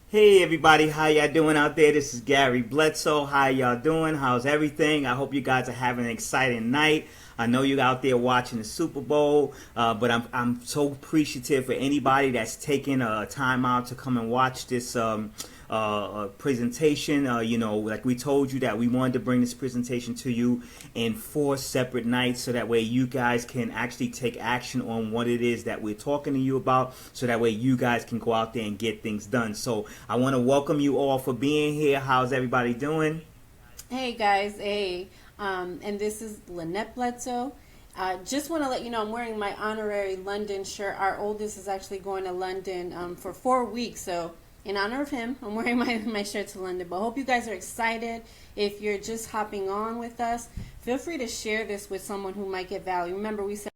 Hey everybody, how y'all doing out there? This is Gary Bledsoe. How y'all doing? How's everything? I hope you guys are having an exciting night. I know you're out there watching the Super Bowl, but I'm so appreciative for anybody that's taking time out to come and watch this presentation. Like we told you that we wanted to bring this presentation to you in 4 separate nights, so that way you guys can actually take action on what it is that we're talking to you about, so that way you guys can go out there and get things done. So I want to welcome you all for being here. How's everybody doing? Hey guys, hey, and this is Lynette Bledsoe. Just want to let you know I'm wearing my honorary London shirt. Our oldest is actually going to London for 4 weeks, so in honor of him, I'm wearing my shirt to London. But I hope you guys are excited. If you're just hopping on with us, feel free to share this with someone who might get value. Remember, we said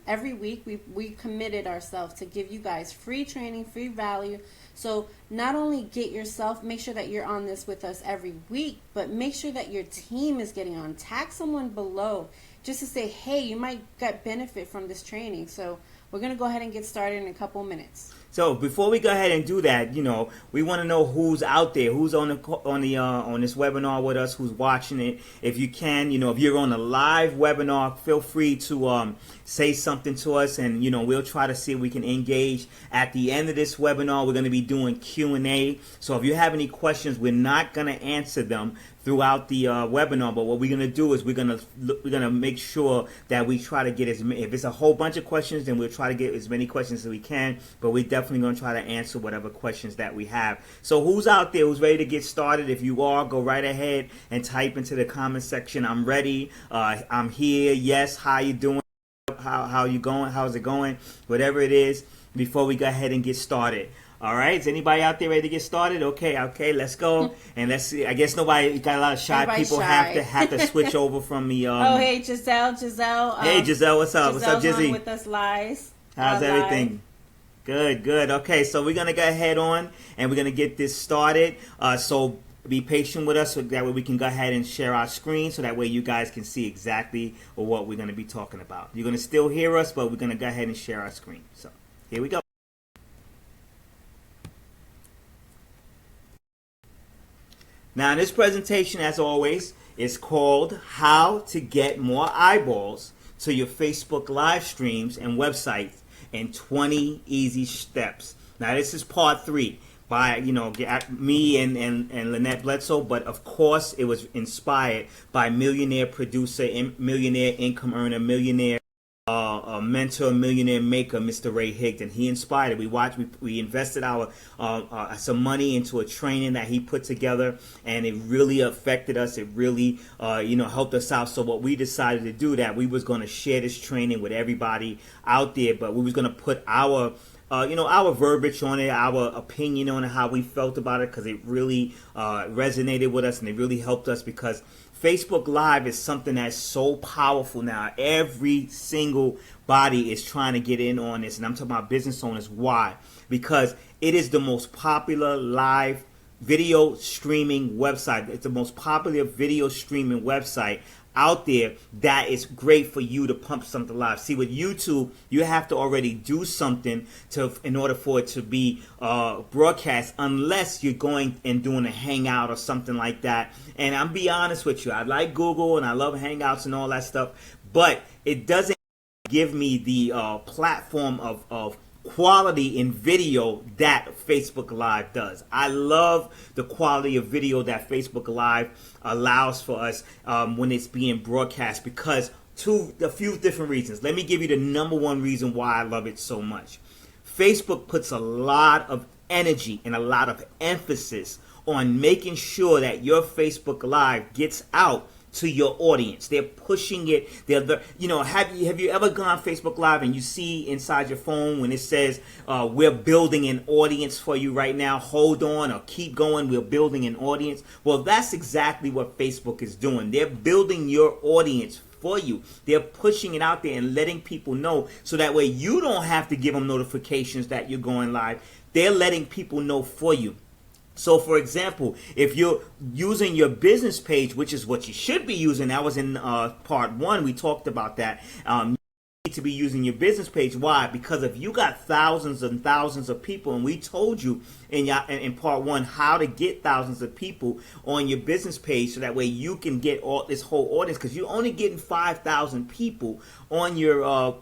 every week we committed ourselves to give you guys free training, free value. So not only get yourself, make sure that you're on this with us every week, but make sure that your team is getting on. Tag someone below just to say, hey, you might get benefit from this training. So we're going to go ahead and get started in a couple minutes. So before we go ahead and do that, we want to know who's out there, who's on this webinar with us, who's watching it. If you can, if you're on a live webinar, feel free to say something to us, and we'll try to see if we can engage. At the end of this webinar, we're going to be doing Q&A. So if you have any questions, we're not going to answer them throughout the webinar, but what we're going to do is we're going to make sure that we try to get as many. If it's a whole bunch of questions, then we'll try to get as many questions as we can, but we're definitely going to try to answer whatever questions that we have. So who's out there who's ready to get started? If you are, go right ahead and type into the comment section, I'm ready, I'm here, yes, how you doing, how you going, how's it going, whatever it is, before we go ahead and get started. All right, is anybody out there ready to get started? Okay, let's go. And let's see. I guess nobody got a lot of shy Everybody's people shy. have to switch over from the. Oh, hey, Giselle. Hey, Giselle, what's up? What's up, Giselle's Jizzy? on with us live. How's everything? Good. Okay, so we're gonna go ahead on and we're gonna get this started. So be patient with us, so that way we can go ahead and share our screen, so that way you guys can see exactly what we're gonna be talking about. You're gonna still hear us, but we're gonna go ahead and share our screen. So here we go. Now, this presentation, as always, is called How to Get More Eyeballs to Your Facebook Live Streams and Websites in 20 Easy Steps. Now, this is part 3 by, me and Lynette Bledsoe, but of course, it was inspired by millionaire producer, millionaire income earner, millionaire mentor, millionaire maker, Mr. Ray Higdon. He inspired it. We invested our some money into a training that he put together, and it really affected us. It really helped us out. So what we decided to do, that we was going to share this training with everybody out there, but we was going to put our our verbiage on it, our opinion on it, how we felt about it, because it really resonated with us, and it really helped us, because Facebook Live is something that's so powerful now. Every single body is trying to get in on this, and I'm talking about business owners. Why? Because it is the most popular live video streaming website. It's the most popular video streaming website out there that is great for you to pump something live. See, with YouTube, you have to already do something in order for it to be broadcast, unless you're going and doing a hangout or something like that. And I'm be honest with you, I like Google and I love hangouts and all that stuff, but it doesn't give me the platform of quality in video that Facebook Live does. I love the quality of video that Facebook Live allows for us when it's being broadcast, because a few different reasons. Let me give you the number one reason why I love it so much. Facebook puts a lot of energy and a lot of emphasis on making sure that your Facebook Live gets out to your audience. They're pushing it. Have you ever gone on Facebook Live and you see inside your phone when it says, we're building an audience for you right now, hold on, or keep going, we're building an audience? Well, that's exactly what Facebook is doing. They're building your audience for you. They're pushing it out there and letting people know, so that way you don't have to give them notifications that you're going live. They're letting people know for you. So, for example, if you're using your business page, which is what you should be using, that was in part 1, we talked about that. to be using your business page. Why? Because if you got thousands and thousands of people, and we told you in part one how to get thousands of people on your business page, so that way you can get all this whole audience, because you're only getting 5,000 people on your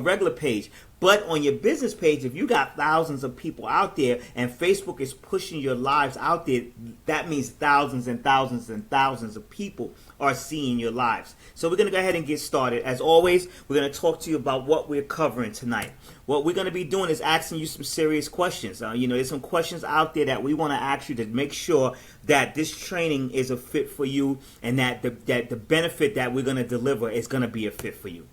regular page. But on your business page, if you got thousands of people out there and Facebook is pushing your lives out there, that means thousands and thousands and thousands of people are seeing your lives. So we're going to go ahead and get started. As always, we're going to talk to you about what we're covering tonight. What we're going to be doing is asking you some serious questions. There's some questions out there that we want to ask you to make sure that this training is a fit for you, and that the benefit that we're going to deliver is going to be a fit for you.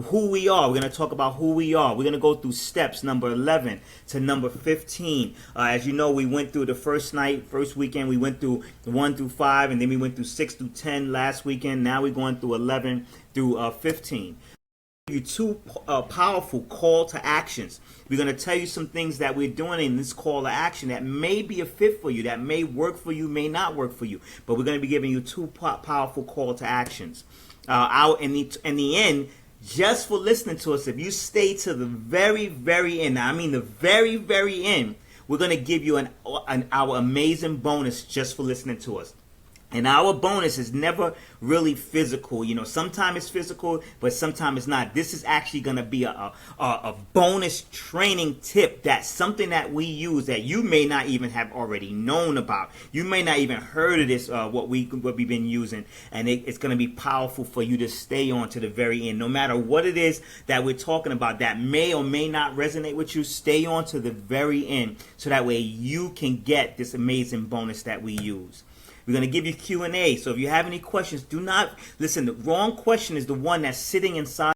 Who we are. We're going to talk about who we are. We're going to go through steps number 11 to number 15. As you know, we went through the first weekend, we went through 1 through 5, and then we went through 6 through 10 last weekend. Now we're going through 11 through 15. You two powerful call to actions. We're going to tell you some things that we're doing in this call to action that may be a fit for you, that may work for you, may not work for you. But we're going to be giving you two powerful call to actions. In the end, just for listening to us, if you stay to the very, very end, I mean the very, very end, we're going to give you our amazing bonus just for listening to us. And our bonus is never really physical. Sometimes it's physical, but sometimes it's not. This is actually going to be a bonus training tip. That's something that we use that you may not even have already known about. You may not even heard of this, what we've been using. And it's going to be powerful for you to stay on to the very end. No matter what it is that we're talking about that may or may not resonate with you, stay on to the very end, so that way you can get this amazing bonus that we use. We're going to give you Q&A. So if you have any questions, do not listen. The wrong question is the one that's sitting inside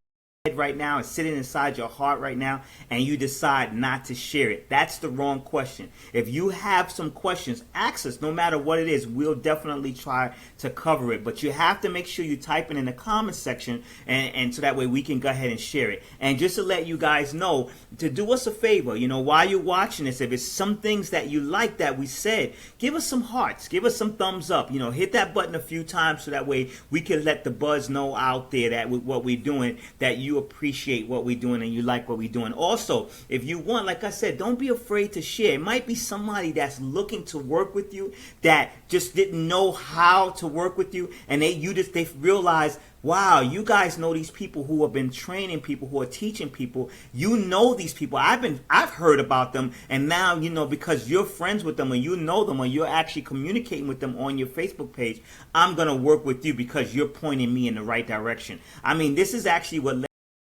right now, is sitting inside your heart right now, and you decide not to share it. That's the wrong question. If you have some questions, ask us. No matter what it is, we'll definitely try to cover it. But you have to make sure you type it in the comment section, and so that way we can go ahead and share it. And just to let you guys know, to do us a favor, while you're watching this, if it's some things that you like that we said, give us some hearts, give us some thumbs up. Hit that button a few times, so that way we can let the buzz know out there that what we're doing, that you appreciate what we're doing and you like what we're doing. Also, if you want, like I said, don't be afraid to share. It might be somebody that's looking to work with you that just didn't know how to work with you, and they realize, wow, you guys know these people who have been training people, who are teaching people. You know these people. I've heard about them, and now because you're friends with them, or you know them, or you're actually communicating with them on your Facebook page, I'm gonna work with you because you're pointing me in the right direction. I mean, this is actually what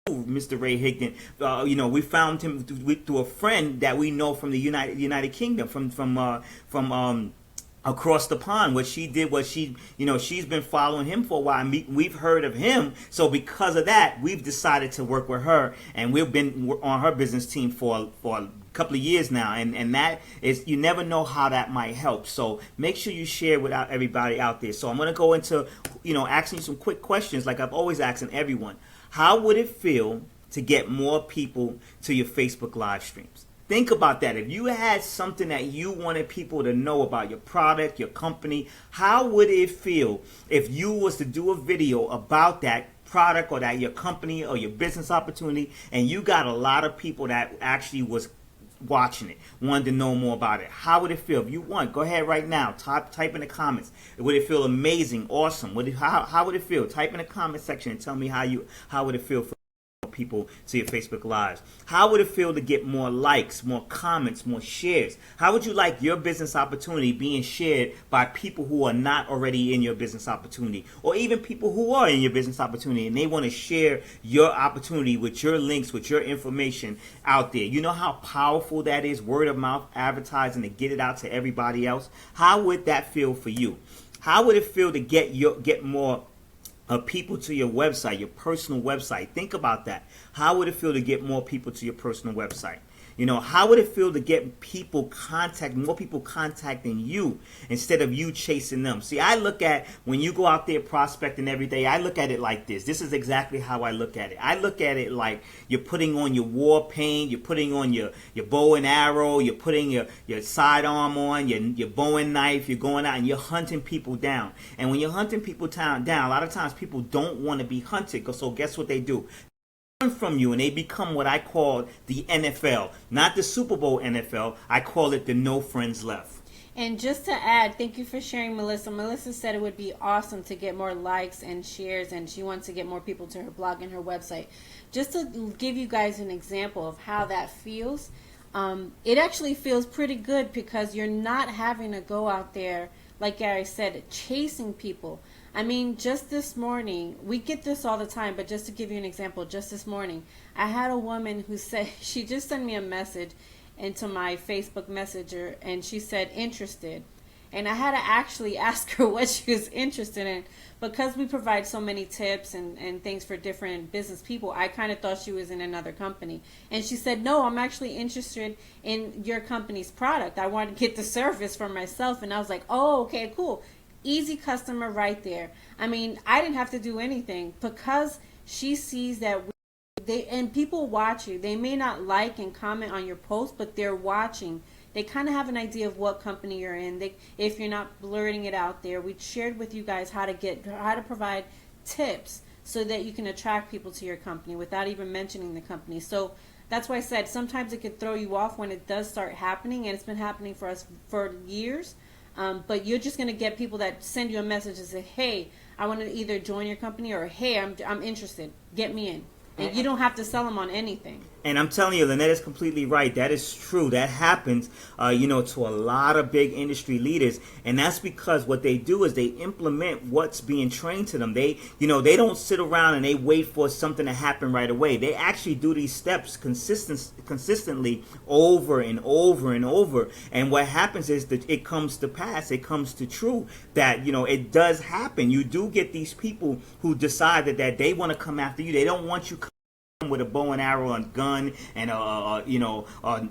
Mr. Ray Higdon. We found him through a friend that we know from the United Kingdom, from across the pond. What she did was she's been following him for a while. We've heard of him, so because of that, we've decided to work with her, and we've been on her business team for a couple of years now, and that is, you never know how that might help. So make sure you share with everybody out there. So I'm going to go into asking you some quick questions, like I've always asking everyone. How would it feel to get more people to your Facebook live streams? Think about that. If you had something that you wanted people to know about your product, your company, how would it feel if you was to do a video about that product or that your company or your business opportunity, and you got a lot of people that actually was watching it, wanted to know more about it? How would it feel? If you want, go ahead right now, type in the comments. Would it feel amazing, awesome? How would it feel? Type in the comment section and tell me how would it feel for people to your Facebook Lives. How would it feel to get more likes, more comments, more shares? How would you like your business opportunity being shared by people who are not already in your business opportunity, or even people who are in your business opportunity and they want to share your opportunity with your links, with your information out there? You know how powerful that is, word of mouth advertising, to get it out to everybody else? How would that feel for you? How would it feel to get more people to your website, your personal website? Think about that. How would it feel to get more people to your personal website? How would it feel to get more people contacting you instead of you chasing them? See, I look at, when you go out there prospecting every day, I look at it like this. This is exactly how I look at it. I look at it like you're putting on your war paint, you're putting on your bow and arrow, you're putting your sidearm on, your bow and knife, you're going out and you're hunting people down. And when you're hunting people down, a lot of times people don't want to be hunted, so guess what they do? from you, and they become what I call the NFL, not the Super Bowl NFL. I call it the no friends left. And just to add, thank you for sharing, Melissa. Melissa said it would be awesome to get more likes and shares, and she wants to get more people to her blog and her website. Just to give you guys an example of how that feels, it actually feels pretty good because you're not having to go out there, like Gary said, chasing people. I mean, just this morning, we get this all the time, but just to give you an example, just this morning, I had a woman who said, she just sent me a message into my Facebook Messenger, and she said, interested. And I had to actually ask her what she was interested in. Because we provide so many tips and things for different business people, I kind of thought she was in another company. And she said, no, I'm actually interested in your company's product. I want to get the service for myself. And I was like, oh, okay, cool. Easy customer right there. I mean, I didn't have to do anything because she sees that and people watch you. They may not like and comment on your post, but they're watching. They kind of have an idea of what company you're in. If you're not blurting it out there, we shared with you guys how to provide tips so that you can attract people to your company without even mentioning the company. So that's why I said sometimes it could throw you off when it does start happening, and it's been happening for us for years. But you're just going to get people that send you a message and say, hey, I want to either join your company, or hey, I'm interested. Get me in. And you don't have to sell them on anything. And I'm telling you, Lynette is completely right. That is true. That happens, to a lot of big industry leaders. And that's because what they do is they implement what's being trained to them. They don't sit around and they wait for something to happen right away. They actually do these steps consistently over and over and over. And what happens is that it comes to pass. It comes to true that, it does happen. You do get these people who decide that they want to come after you. They don't want you with a bow and arrow and gun and a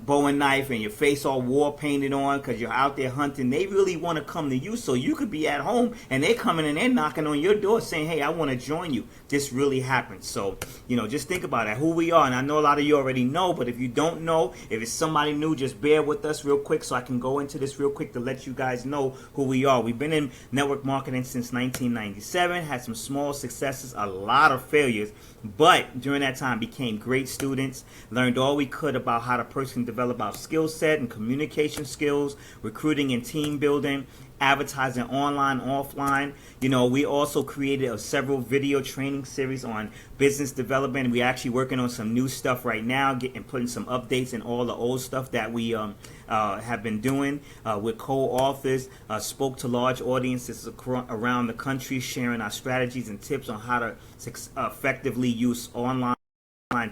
bow and knife and your face all war painted on because you're out there hunting. They really want to come to you, so you could be at home and they're coming and they're knocking on your door saying, hey, I want to join you. This really happens. So just think about it, who we are. And I know a lot of you already know, but if you don't know, if it's somebody new, just bear with us real quick so I can go into this real quick to let you guys know who we are. We've been in network marketing since 1997, had some small successes, a lot of failures, but during that time became great students, learned all we could about how to personally develop our skill set and communication skills, recruiting and team building, advertising online, offline. We also created several video training series on business development. We're actually working on some new stuff right now, putting some updates in all the old stuff that we have been doing with co-authors, spoke to large audiences around the country, sharing our strategies and tips on how to effectively use online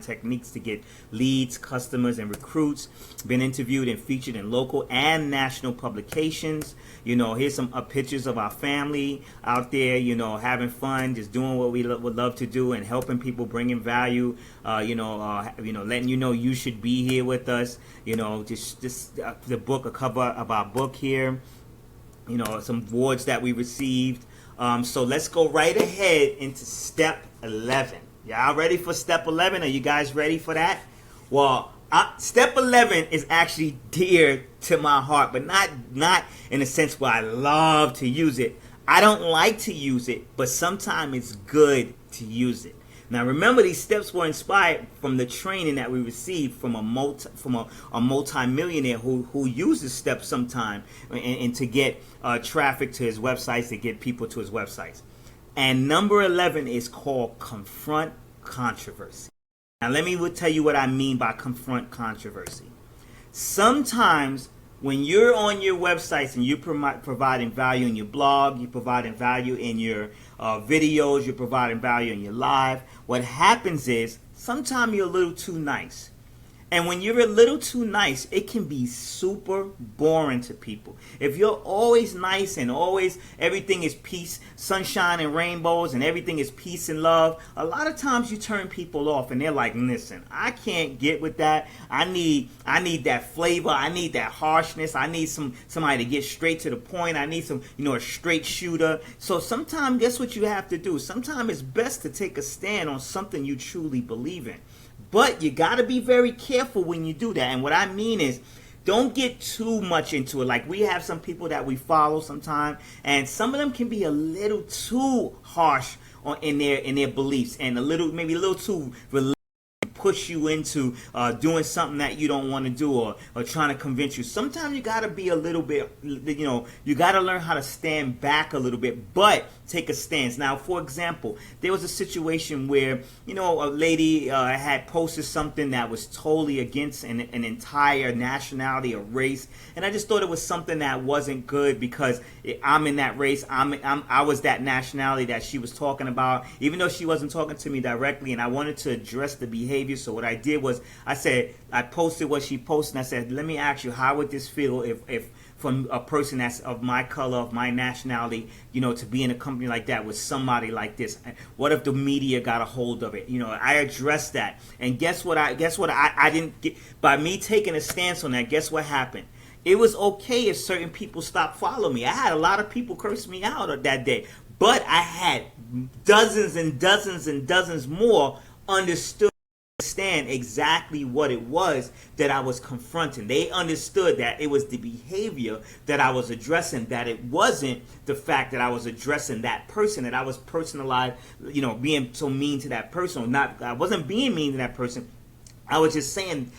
techniques to get leads, customers, and recruits. Been interviewed and featured in local and national publications. Here's some pictures of our family out there, having fun, just doing what we would love to do and helping people, bringing value, letting you know you should be here with us. Just the book, a cover of our book here, some awards that we received. So let's go right ahead into step 11. Y'all ready for step 11? Are you guys ready for that? Well, step 11 is actually dear to my heart, but not in a sense where I love to use it. I don't like to use it, but sometimes it's good to use it. Now, remember, these steps were inspired from the training that we received from a multi-millionaire who uses steps sometime and to get traffic to his websites, to get people to his websites. And number 11 is called Confront Controversy. Now, let me tell you what I mean by Confront Controversy. Sometimes when you're on your websites and you're providing value in your blog, you're providing value in your videos, you're providing value in your live, what happens is sometimes you're a little too nice. And when you're a little too nice, it can be super boring to people. If you're always nice and always everything is peace, sunshine and rainbows, and everything is peace and love, a lot of times you turn people off and they're like, listen, I can't get with that. I need that flavor. I need that harshness. I need somebody to get straight to the point. I need a straight shooter. So sometimes guess what you have to do? Sometimes it's best to take a stand on something you truly believe in. But you got to be very careful when you do that. And what I mean is, don't get too much into it. Like, we have some people that we follow sometimes, and some of them can be a little too harsh in their beliefs, and maybe a little too religious. push you into doing something that you don't want to do, or trying to convince you. Sometimes you got to be a little bit, you got to learn how to stand back a little bit, but take a stance. Now, for example, there was a situation where, a lady had posted something that was totally against an entire nationality or race, and I just thought it was something that wasn't good because I'm in that race. I was that nationality that she was talking about, even though she wasn't talking to me directly, and I wanted to address the behavior. So what I did was I posted what she posted, and I said, let me ask you, how would this feel if from a person that's of my color, of my nationality, to be in a company like that with somebody like this? What if the media got a hold of it? I addressed that, and guess what? I didn't get, by me taking a stance on that. Guess what happened? It was okay if certain people stopped following me. I had a lot of people curse me out that day, but I had dozens and dozens and dozens more understood exactly what it was that I was confronting. They understood that it was the behavior that I was addressing, that it wasn't the fact that I was addressing that person, that I was personalized, being so mean to that person. I wasn't being mean to that person. I was just saying,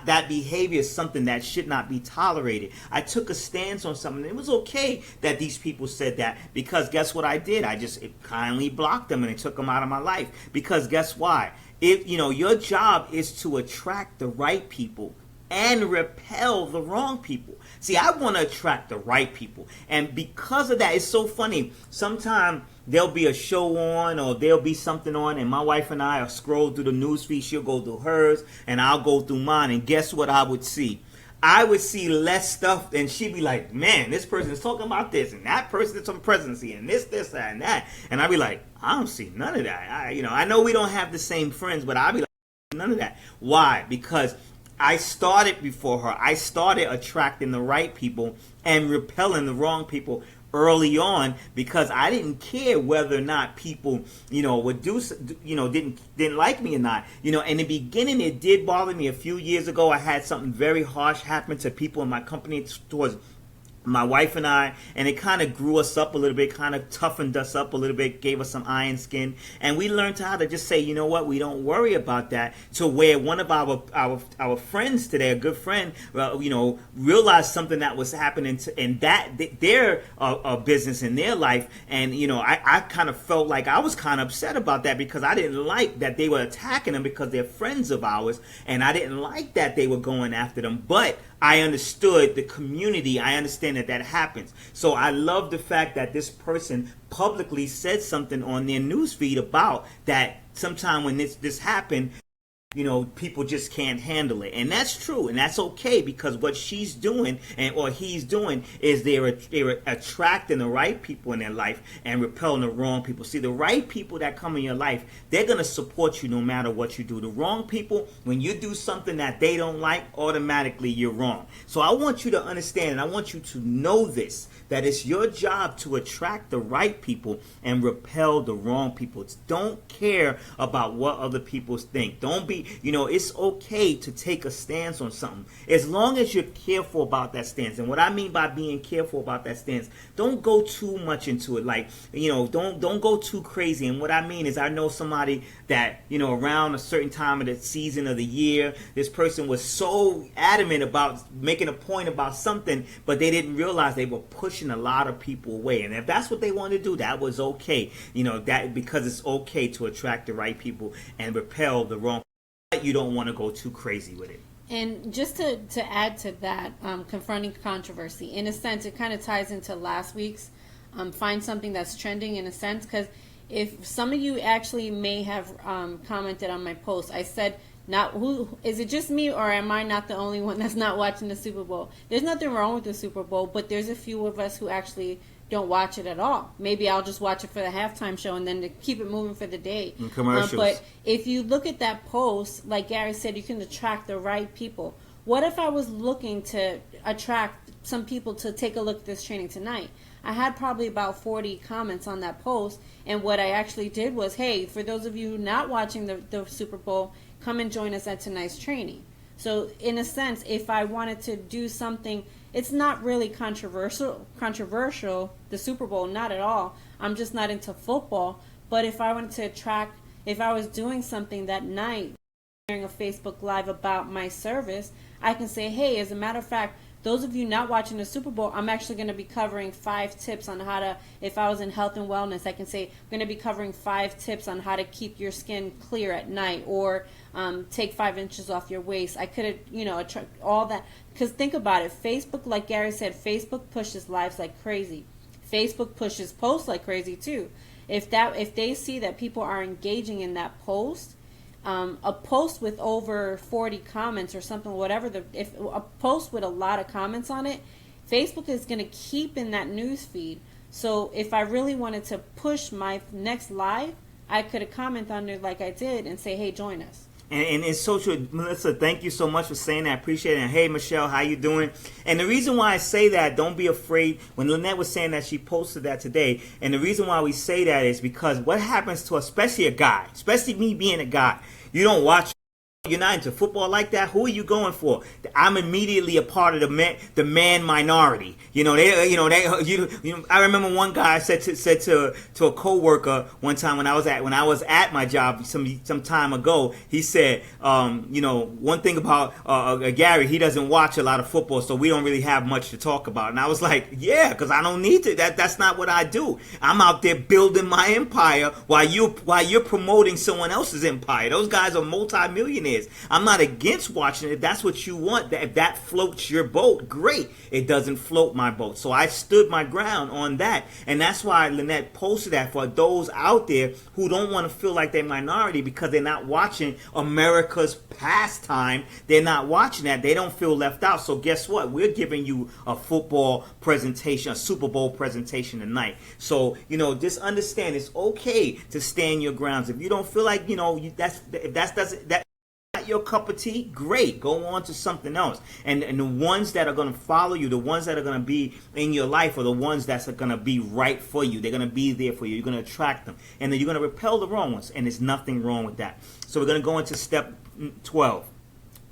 that behavior is something that should not be tolerated. I took a stance on something. It was okay that these people said that, because guess what I did? I just kindly blocked them and I took them out of my life. Because guess why? Your job is to attract the right people and repel the wrong people. See, I want to attract the right people. And because of that, it's so funny. Sometimes there'll be a show on, or there'll be something on, and my wife and I are scroll through the news feed. She'll go through hers and I'll go through mine. And guess what I would see? I would see less stuff, and she'd be like, man, this person is talking about this, and that person is on presidency, and this, that, and that. And I'd be like, I don't see none of that. I know we don't have the same friends, but I'd be like, none of that. Why? Because I started before her. I started attracting the right people and repelling the wrong people early on, because I didn't care whether or not people, would do, didn't like me or not. In the beginning, it did bother me. A few years ago, I had something very harsh happen to people in my company towards my wife and I, and it kind of grew us up a little bit, kind of toughened us up a little bit, gave us some iron skin, and we learned how to just say, you know what, we don't worry about that. To where one of our friends today, a good friend, realized something that was happening in their business, in their life, and I kind of felt like I was kind of upset about that, because I didn't like that they were attacking them because they're friends of ours, and I didn't like that they were going after them. But I understood the community. I understand that happens. So I love the fact that this person publicly said something on their newsfeed about that. Sometime when this happened, people just can't handle it. And that's true, and that's okay, because what she's doing or he's doing is they're attracting the right people in their life and repelling the wrong people. See, the right people that come in your life, they're going to support you no matter what you do. The wrong people, when you do something that they don't like, automatically you're wrong. So I want you to understand, and I want you to know this, that it's your job to attract the right people and repel the wrong people. Don't care about what other people think. Don't be, it's okay to take a stance on something, as long as you're careful about that stance. And what I mean by being careful about that stance, don't go too much into it. Like, don't go too crazy. And what I mean is, I know somebody that, around a certain time of the season of the year, this person was so adamant about making a point about something, but they didn't realize they were pushing a lot of people away. And if that's what they want to do, that was okay. That, because it's okay to attract the right people and repel the wrong. You don't want to go too crazy with it. And just to add to that, confronting controversy, in a sense, it kind of ties into last week's find something that's trending, in a sense, because if some of you actually may have commented on my post, I said, not who is it, just me, or am I not the only one that's not watching the Super Bowl? There's nothing wrong with the Super Bowl, but there's a few of us who actually don't watch it at all. Maybe I'll just watch it for the halftime show and then to keep it moving for the day. And commercials. But if you look at that post, like Gary said, you can attract the right people. What if I was looking to attract some people to take a look at this training tonight? I had probably about 40 comments on that post, and what I actually did was, hey, for those of you not watching the Super Bowl, come and join us at tonight's training. So in a sense, if I wanted to do something, it's not really controversial, the Super Bowl, not at all. I'm just not into football. But if I wanted to attract, if I was doing something that night a Facebook Live about my service, I can say, hey, as a matter of fact, those of you not watching the Super Bowl, I'm actually going to be covering 5 tips on how to, if I was in health and wellness, I can say, I'm going to be covering 5 tips on how to keep your skin clear at night, or take 5 inches off your waist. I could have, all that. Because think about it, Facebook, like Gary said, Facebook pushes lives like crazy. Facebook pushes posts like crazy too. If they see that people are engaging in that post, a post with over 40 comments or something, whatever, if a post with a lot of comments on it, Facebook is going to keep in that news feed. So if I really wanted to push my next live, I could have commented on it like I did and say, hey, join us. And it's so true. Melissa, thank you so much for saying that. I appreciate it. And hey, Michelle, how you doing? And the reason why I say that, don't be afraid. When Lynette was saying that, she posted that today. And the reason why we say that is because what happens to, especially a guy, especially me being a guy, you don't watch. You're not into football like that. Who are you going for? I'm immediately a part of the man minority. I remember one guy said to a coworker one time when I was at my job some time ago. He said, one thing about Gary, he doesn't watch a lot of football, so we don't really have much to talk about. And I was like, yeah, because I don't need to. That's not what I do. I'm out there building my empire while you're promoting someone else's empire. Those guys are multi-millionaires. I'm not against watching it. If that's what you want, if that floats your boat, great. It doesn't float my boat. So I stood my ground on that. And that's why Lynette posted that for those out there who don't want to feel like they're minority because they're not watching America's pastime. They're not watching that. They don't feel left out. So guess what? We're giving you a football presentation, a Super Bowl presentation tonight. So, just understand it's okay to stand your grounds. If you don't feel like, that your cup of tea, great, go on to something else. And the ones that are going to follow you, the ones that are going to be in your life, are the ones that's going to be right for you. They're going to be there for you. You're going to attract them, and then you're going to repel the wrong ones, and there's nothing wrong with that. So we're going to go into step 12.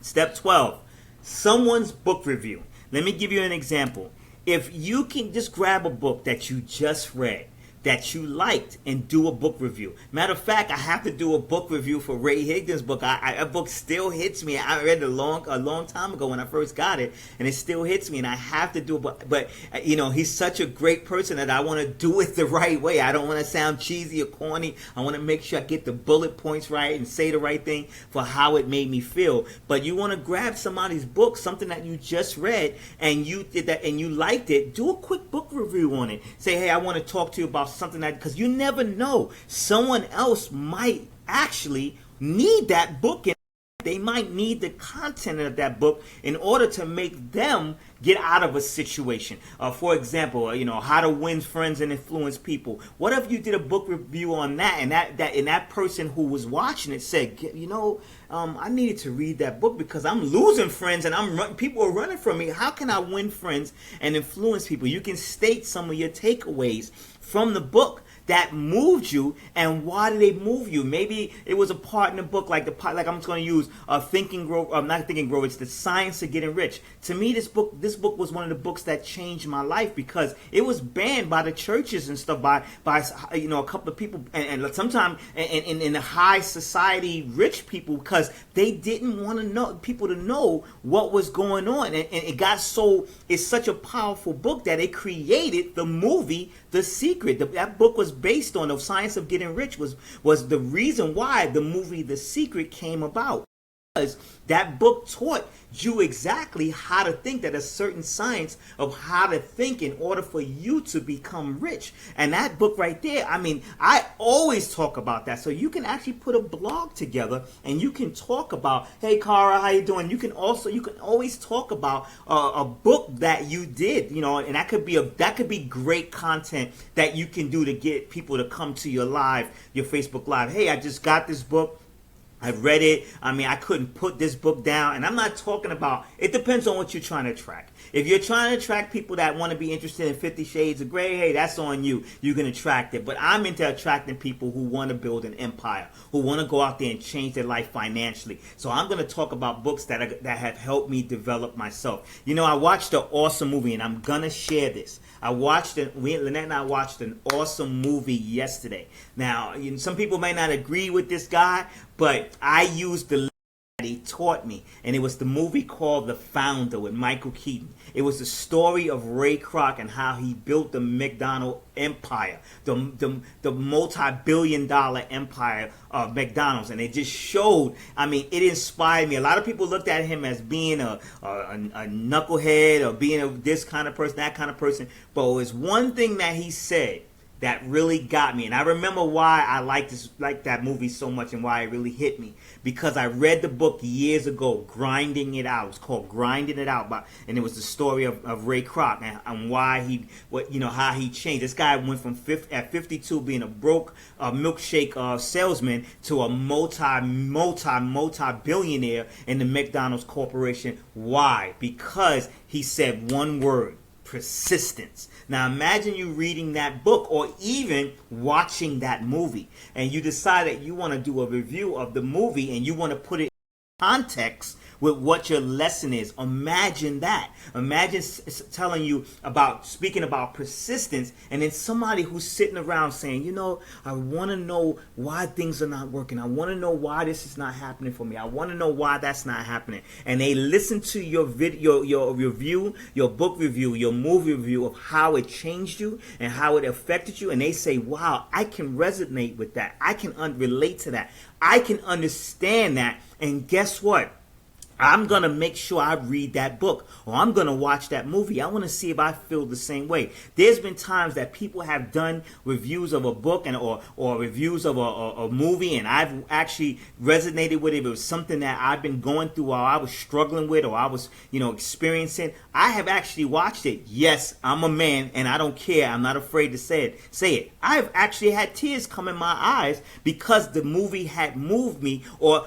Step 12, someone's book review. Let me give you an example. If you can just grab a book that you just read, that you liked, and do a book review. Matter of fact, I have to do a book review for Ray Higdon's book. A book still hits me. I read it a long time ago when I first got it, and it still hits me, and I have to do it. But he's such a great person that I want to do it the right way. I don't want to sound cheesy or corny. I want to make sure I get the bullet points right and say the right thing for how it made me feel. But you want to grab somebody's book, something that you just read, and you did that, and you liked it. Do a quick book review on it. Say, hey, I want to talk to you about something that, because you never know, someone else might actually need that book, and they might need the content of that book in order to make them get out of a situation. For example, how to win friends and influence people. What if you did a book review on that, and that person who was watching it said, I needed to read that book because I'm losing friends and people are running from me. How can I win friends and influence people? You can state some of your takeaways from the book that moved you, and why did they move you? Maybe it was a part in the book, like I'm just going to use Think and Grow, not Think and Grow. It's The Science of Getting Rich. To me, this book was one of the books that changed my life because it was banned by the churches and stuff, by a couple of people, and sometimes in the high society rich people, because they didn't want people to know what was going on, and it got so, it's such a powerful book that it created the movie The Secret. That book was based on, the Science of Getting Rich was the reason why the movie The Secret came about. Because that book taught you exactly how to think, that a certain science of how to think in order for you to become rich. And that book right there, I always talk about that. So you can actually put a blog together and you can talk about, hey Cara, how you doing? You can always talk about a book that you did, and that could be great content that you can do to get people to come to your Facebook Live. Hey, I just got this book. I read it. I couldn't put this book down. And I'm not talking about, it depends on what you're trying to attract. If you're trying to attract people that want to be interested in 50 Shades of Grey, hey, that's on you. You can attract it. But I'm into attracting people who want to build an empire, who want to go out there and change their life financially. So I'm going to talk about books that have helped me develop myself. I watched an awesome movie, and I'm going to share this. Lynette and I watched an awesome movie yesterday. Now, some people may not agree with this guy, but I used the he taught me, and it was the movie called The Founder with Michael Keaton. It was the story of Ray Kroc and how he built the McDonald empire, the multi-billion-dollar empire of McDonald's, and it just showed. I mean, it inspired me. A lot of people looked at him as being a knucklehead or being this kind of person, that kind of person, but it was one thing that he said that really got me. And I remember why I like that movie so much and why it really hit me. Because I read the book years ago, Grinding It Out. It's called Grinding It Out. And it was the story of Ray Kroc and why how he changed. This guy went from at 52 being a broke milkshake salesman to a multi-billionaire in the McDonald's Corporation. Why? Because he said one word: persistence. Now imagine you reading that book or even watching that movie, and you decide that you want to do a review of the movie and you want to put it in context with what your lesson is. Imagine that. Imagine telling you speaking about persistence, and then somebody who's sitting around saying, I want to know why things are not working. I want to know why this is not happening for me. I want to know why that's not happening. And they listen to your video, your review, your book review, your movie review of how it changed you and how it affected you, and they say, wow, I can resonate with that. I can relate to that. I can understand that. And guess what? I'm going to make sure I read that book, or I'm going to watch that movie. I want to see if I feel the same way. There's been times that people have done reviews of a book or reviews of a movie, and I've actually resonated with it. If it was something that I've been going through or I was struggling with or I was, experiencing. I have actually watched it. Yes, I'm a man, and I don't care. I'm not afraid to say it. I've actually had tears come in my eyes because the movie had moved me or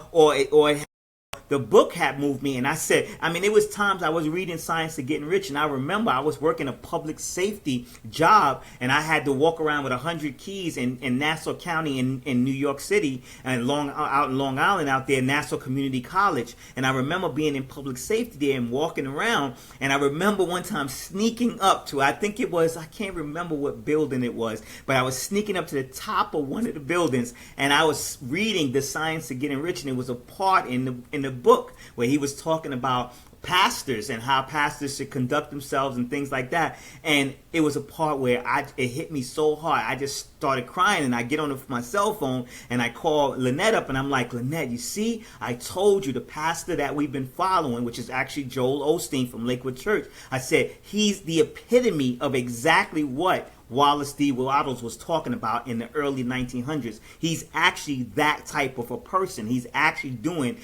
the book had moved me. And I said, it was times I was reading Science to Getting Rich, and I remember I was working a public safety job, and I had to walk around with 100 keys in Nassau County in New York City, and out in Long Island out there, Nassau Community College. And I remember being in public safety there and walking around, and I remember one time sneaking up to, I can't remember what building it was, but I was sneaking up to the top of one of the buildings, and I was reading the Science to Getting Rich, and it was a part in the book where he was talking about pastors and how pastors should conduct themselves and things like that. And it was a part where it hit me so hard, I just started crying, and I get on my cell phone and I call Lynette up, and I'm like, Lynette, you see, I told you the pastor that we've been following, which is actually Joel Osteen from Lakewood Church, I said, he's the epitome of exactly what Wallace D. Waddles was talking about in the early 1900s. He's actually that type of a person. He's actually doing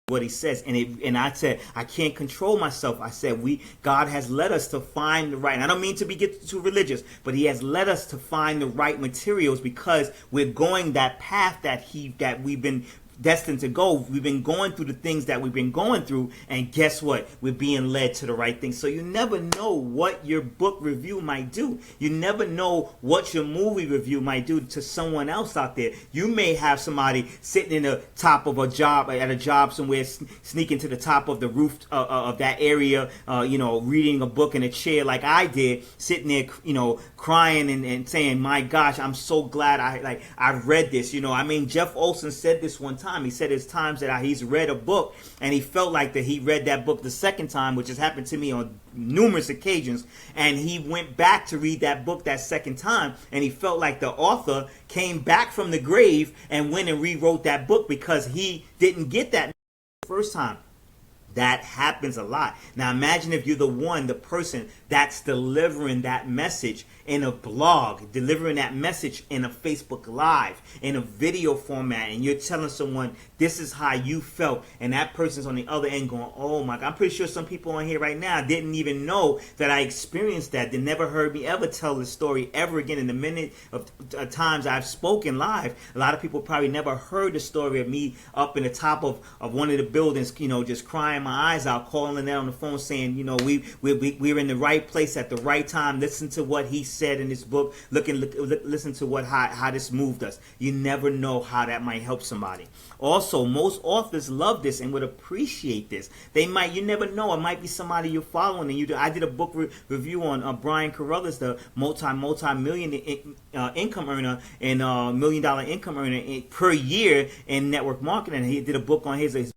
what he says, and I said, I can't control myself. I said, God has led us to find the right, and I don't mean to get too religious, but he has led us to find the right materials because we're going that path that we've been destined to go. We've been going through the things that we've been going through, and guess what? We're being led to the right thing. So you never know what your book review might do. You never know what your movie review might do to someone else out there. You may have somebody sitting in the top of a job somewhere, sneaking to the top of the roof of that area, reading a book in a chair like I did, sitting there, crying and saying, my gosh, I'm so glad I read this. Jeff Olson said this one time. He said there's times that he's read a book and he felt like that he read that book the second time, which has happened to me on numerous occasions, and he went back to read that book that second time, and he felt like the author came back from the grave and went and rewrote that book because he didn't get that the first time. That happens a lot. Now imagine if you're the person that's delivering that message in a blog, delivering that message in a Facebook Live, in a video format, and you're telling someone this is how you felt, and that person's on the other end going, oh my God. I'm pretty sure some people on here right now didn't even know that I experienced that. They never heard me ever tell this story ever again in the minute of times I've spoken live. A lot of people probably never heard the story of me up in the top of one of the buildings, just crying my eyes out, calling that on the phone saying, we're in the right place at the right time. Listen to what he said in this book. Listen to how this moved us. You never know how that might help somebody. Also, most authors love this and would appreciate this. You never know. It might be somebody you're following. And I did a book review on Brian Carruthers, the multi-million income earner and $1 million income earner per year in network marketing. He did a book on his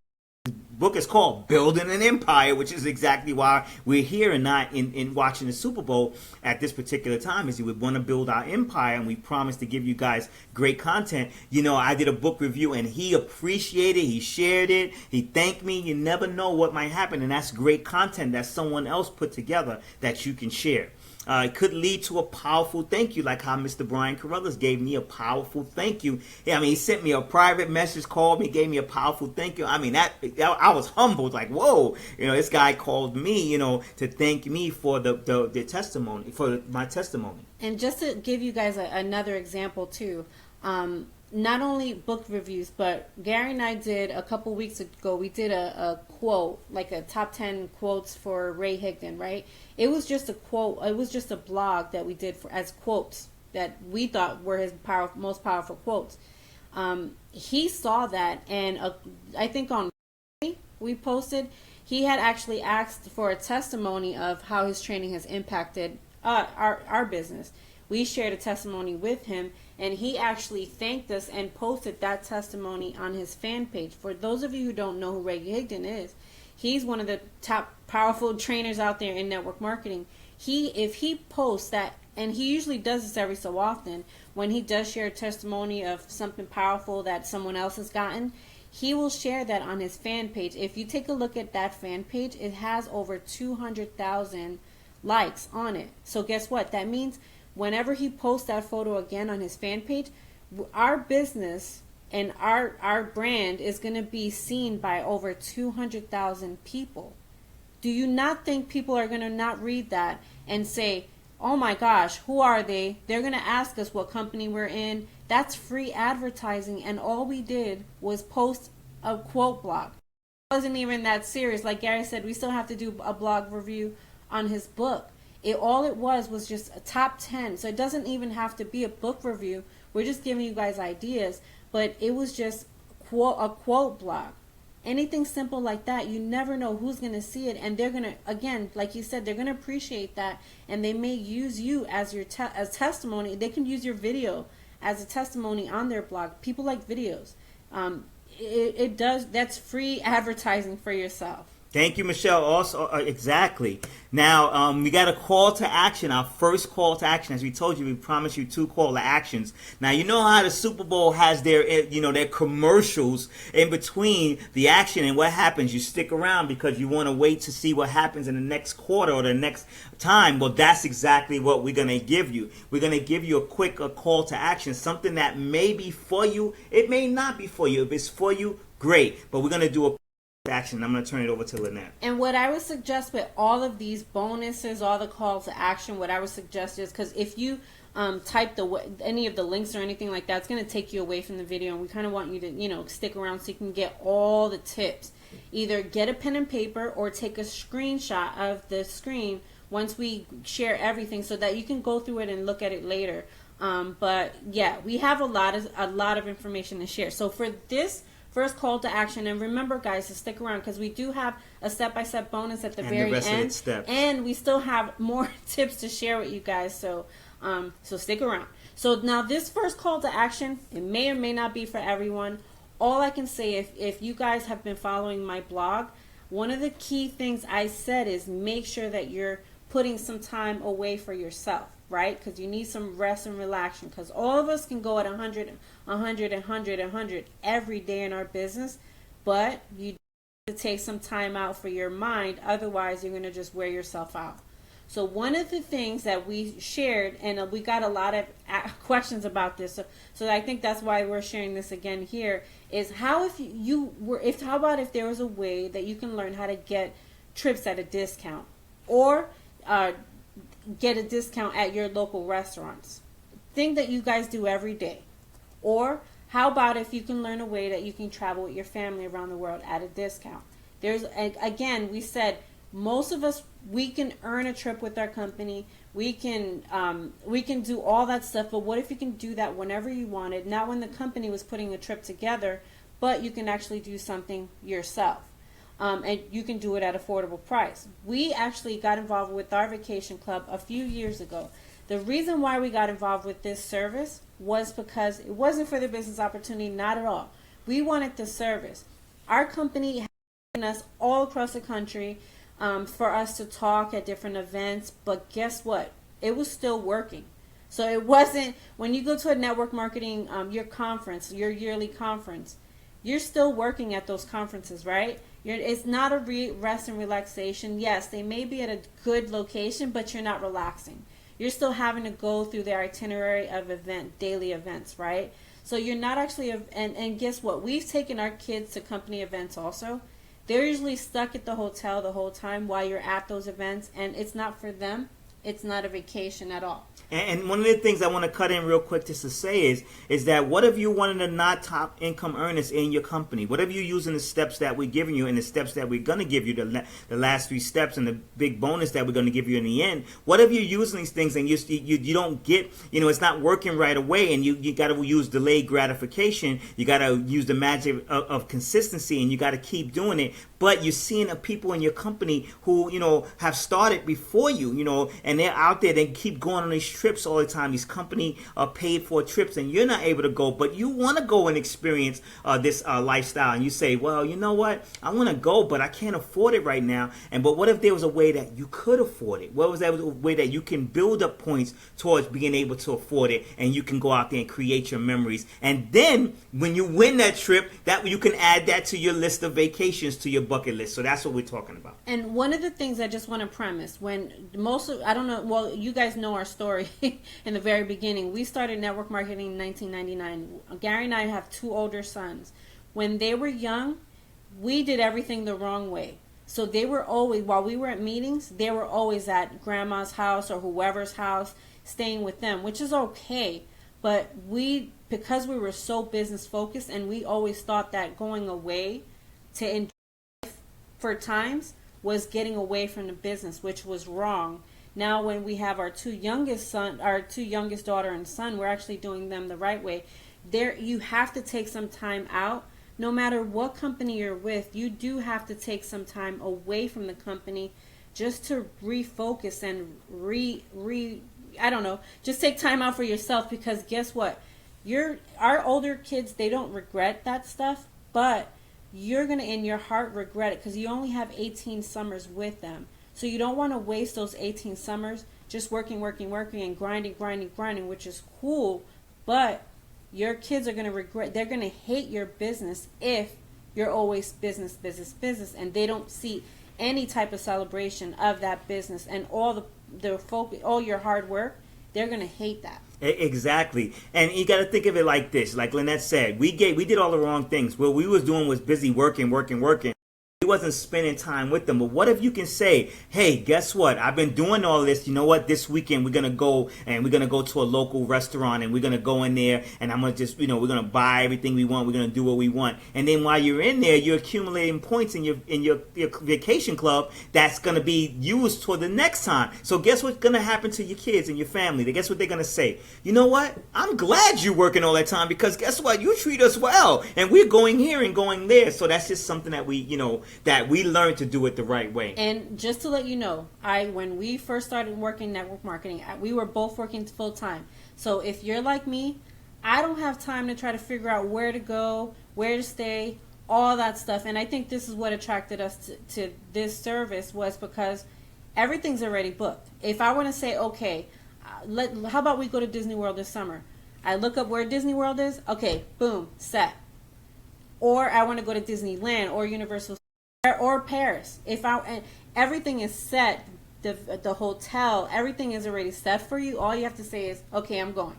book is called Building an Empire, which is exactly why we're here and not in watching the Super Bowl at this particular time, is we want to build our empire, and we promise to give you guys great content. You know, I did a book review and he appreciated, he shared it, he thanked me. You never know what might happen, and that's great content that someone else put together that you can share. It could lead to a powerful thank you, like how Mr. Brian Carruthers gave me a powerful thank you. Yeah, I mean, he sent me a private message, called me, gave me a powerful thank you. I mean, I was humbled, like, whoa, you know, this guy called me, you know, to thank me for the testimony, for my testimony. And just to give you guys another example too, not only book reviews, but Gary and I did a couple weeks ago, we did a quote, like a top 10 quotes for Ray Higdon, right? It was just a quote, it was just a blog that we did as quotes that we thought were his most powerful quotes. He saw that, and I think on we posted, he had actually asked for a testimony of how his training has impacted our business. We shared a testimony with him, and he actually thanked us and posted that testimony on his fan page. For those of you who don't know who Ray Higdon is, he's one of the top powerful trainers out there in network marketing. If he posts that, and he usually does this every so often, when he does share a testimony of something powerful that someone else has gotten, he will share that on his fan page. If you take a look at that fan page, it has over 200,000 likes on it. So guess what? That means whenever he posts that photo again on his fan page, our business and our brand is going to be seen by over 200,000 people. Do you not think people are going to not read that and say, oh my gosh, who are they? They're going to ask us what company we're in. That's free advertising, and all we did was post a quote blog. It wasn't even that serious. Like Gary said, we still have to do a blog review on his book. All it was just a top 10. So it doesn't even have to be a book review. We're just giving you guys ideas. But it was just a quote blog. Anything simple like that, you never know who's going to see it. And they're going to, again, like you said, they're going to appreciate that. And they may use you as your as testimony. They can use your video as a testimony on their blog. People like videos. That's free advertising for yourself. Thank you, Michelle. Also, exactly. Now, we got a call to action. Our first call to action, as we told you, we promised you 2 call to actions. Now, you know how the Super Bowl has their commercials in between the action, and what happens? You stick around because you want to wait to see what happens in the next quarter or the next time. Well, that's exactly what we're going to give you. We're going to give you a quick call to action, something that may be for you. It may not be for you. If it's for you, great. But we're going to do a action. I'm going to turn it over to Lynette. And what I would suggest with all of these bonuses, all the calls to action, what I would suggest is, because if you type any of the links or anything like that, it's going to take you away from the video, and we kind of want you to stick around so you can get all the tips. Either get a pen and paper or take a screenshot of the screen once we share everything, so that you can go through it and look at it later. But yeah, we have a lot of information to share. So for this first call to action, and remember guys to stick around, because we do have a step-by-step bonus at the very end, and we still have more tips to share with you guys, so stick around. So now this first call to action, it may or may not be for everyone. All I can say, if you guys have been following my blog, one of the key things I said is make sure that you're putting some time away for yourself, right? Because you need some rest and relaxation, because all of us can go at 100 every day in our business, but you need to take some time out for your mind, otherwise you're going to just wear yourself out. So one of the things that we shared, and we got a lot of questions about this, so I think that's why we're sharing this again here, is how about if there was a way that you can learn how to get trips at a discount, or get a discount at your local restaurants, thing that you guys do every day. Or how about if you can learn a way that you can travel with your family around the world at a discount? Again, we said most of us, we can earn a trip with our company. We can do all that stuff, but what if you can do that whenever you wanted, not when the company was putting a trip together, but you can actually do something yourself. And you can do it at affordable price. We actually got involved with our vacation club a few years ago. The reason why we got involved with this service was because it wasn't for the business opportunity, not at all. We wanted the service. Our company us all across the country for us to talk at different events. But guess what? It was still working. So it wasn't, when you go to a network marketing, your conference, your yearly conference, you're still working at those conferences, right? It's not a rest and relaxation. Yes, they may be at a good location, but you're not relaxing. You're still having to go through the itinerary of daily events, right? So you're not actually, and guess what? We've taken our kids to company events also. They're usually stuck at the hotel the whole time while you're at those events, and it's not for them. It's not a vacation at all. And one of the things I want to cut in real quick just to say is that what if you're one of the not top income earners in your company? What if you're using the steps that we're giving you and the steps that we're going to give you, the last 3 steps and the big bonus that we're going to give you in the end? What if you're using these things and you don't get, it's not working right away, and you got to use delayed gratification. You got to use the magic of consistency, and you got to keep doing it. But you're seeing people in your company who, have started before you, and they're out there, they keep going on these trips all the time, these company paid for trips, and you're not able to go, but you want to go and experience this lifestyle, and you say, well, you know what, I want to go, but I can't afford it right now. But what if there was a way that you could afford it? What was that way that you can build up points towards being able to afford it, and you can go out there and create your memories, and then when you win that trip, that you can add that to your list of vacations, to your bucket list. So that's what we're talking about. And one of the things I just want to premise, I don't know, well, you guys know our story in the very beginning. We started network marketing in 1999. Gary and I have 2 older sons. When they were young, we did everything the wrong way. So they were always, while we were at meetings, they were always at grandma's house or whoever's house, staying with them, which is okay. But because we were so business focused, and we always thought that going away to enjoy life for times was getting away from the business, which was wrong. Now when we have our two youngest daughter and son, we're actually doing them the right way. You have to take some time out. No matter what company you're with, you do have to take some time away from the company just to refocus and just take time out for yourself, because guess what? Our older kids, they don't regret that stuff, but you're going to in your heart regret it, because you only have 18 summers with them. So you don't want to waste those 18 summers just working and grinding, which is cool, but your kids are going to regret, they're going to hate your business if you're always business, and they don't see any type of celebration of that business and all the focus, all your hard work. They're going to hate that. Exactly. And you got to think of it like this. Like Lynette said, we did all the wrong things. What we was doing was busy working. He wasn't spending time with them. But what if you can say, hey, guess what? I've been doing all this. You know what? This weekend we're going to go to a local restaurant, and we're going to go in there, and I'm going to just, we're going to buy everything we want. We're going to do what we want. And then while you're in there, you're accumulating points in your vacation club that's going to be used toward the next time. So guess what's going to happen to your kids and your family? Guess what they're going to say? You know what? I'm glad you're working all that time, because guess what? You treat us well, and we're going here and going there. So that's just something that that we learned to do it the right way. And just to let you know, when we first started working network marketing, we were both working full time. So if you're like me, I don't have time to try to figure out where to go, where to stay, all that stuff. And I think this is what attracted us to this service, was because everything's already booked. If I want to say, okay, how about we go to Disney World this summer? I look up where Disney World is. Okay, boom, set. Or I want to go to Disneyland or Universal or Paris. And everything is set, the hotel, everything is already set for you. All you have to say is, okay, I'm going.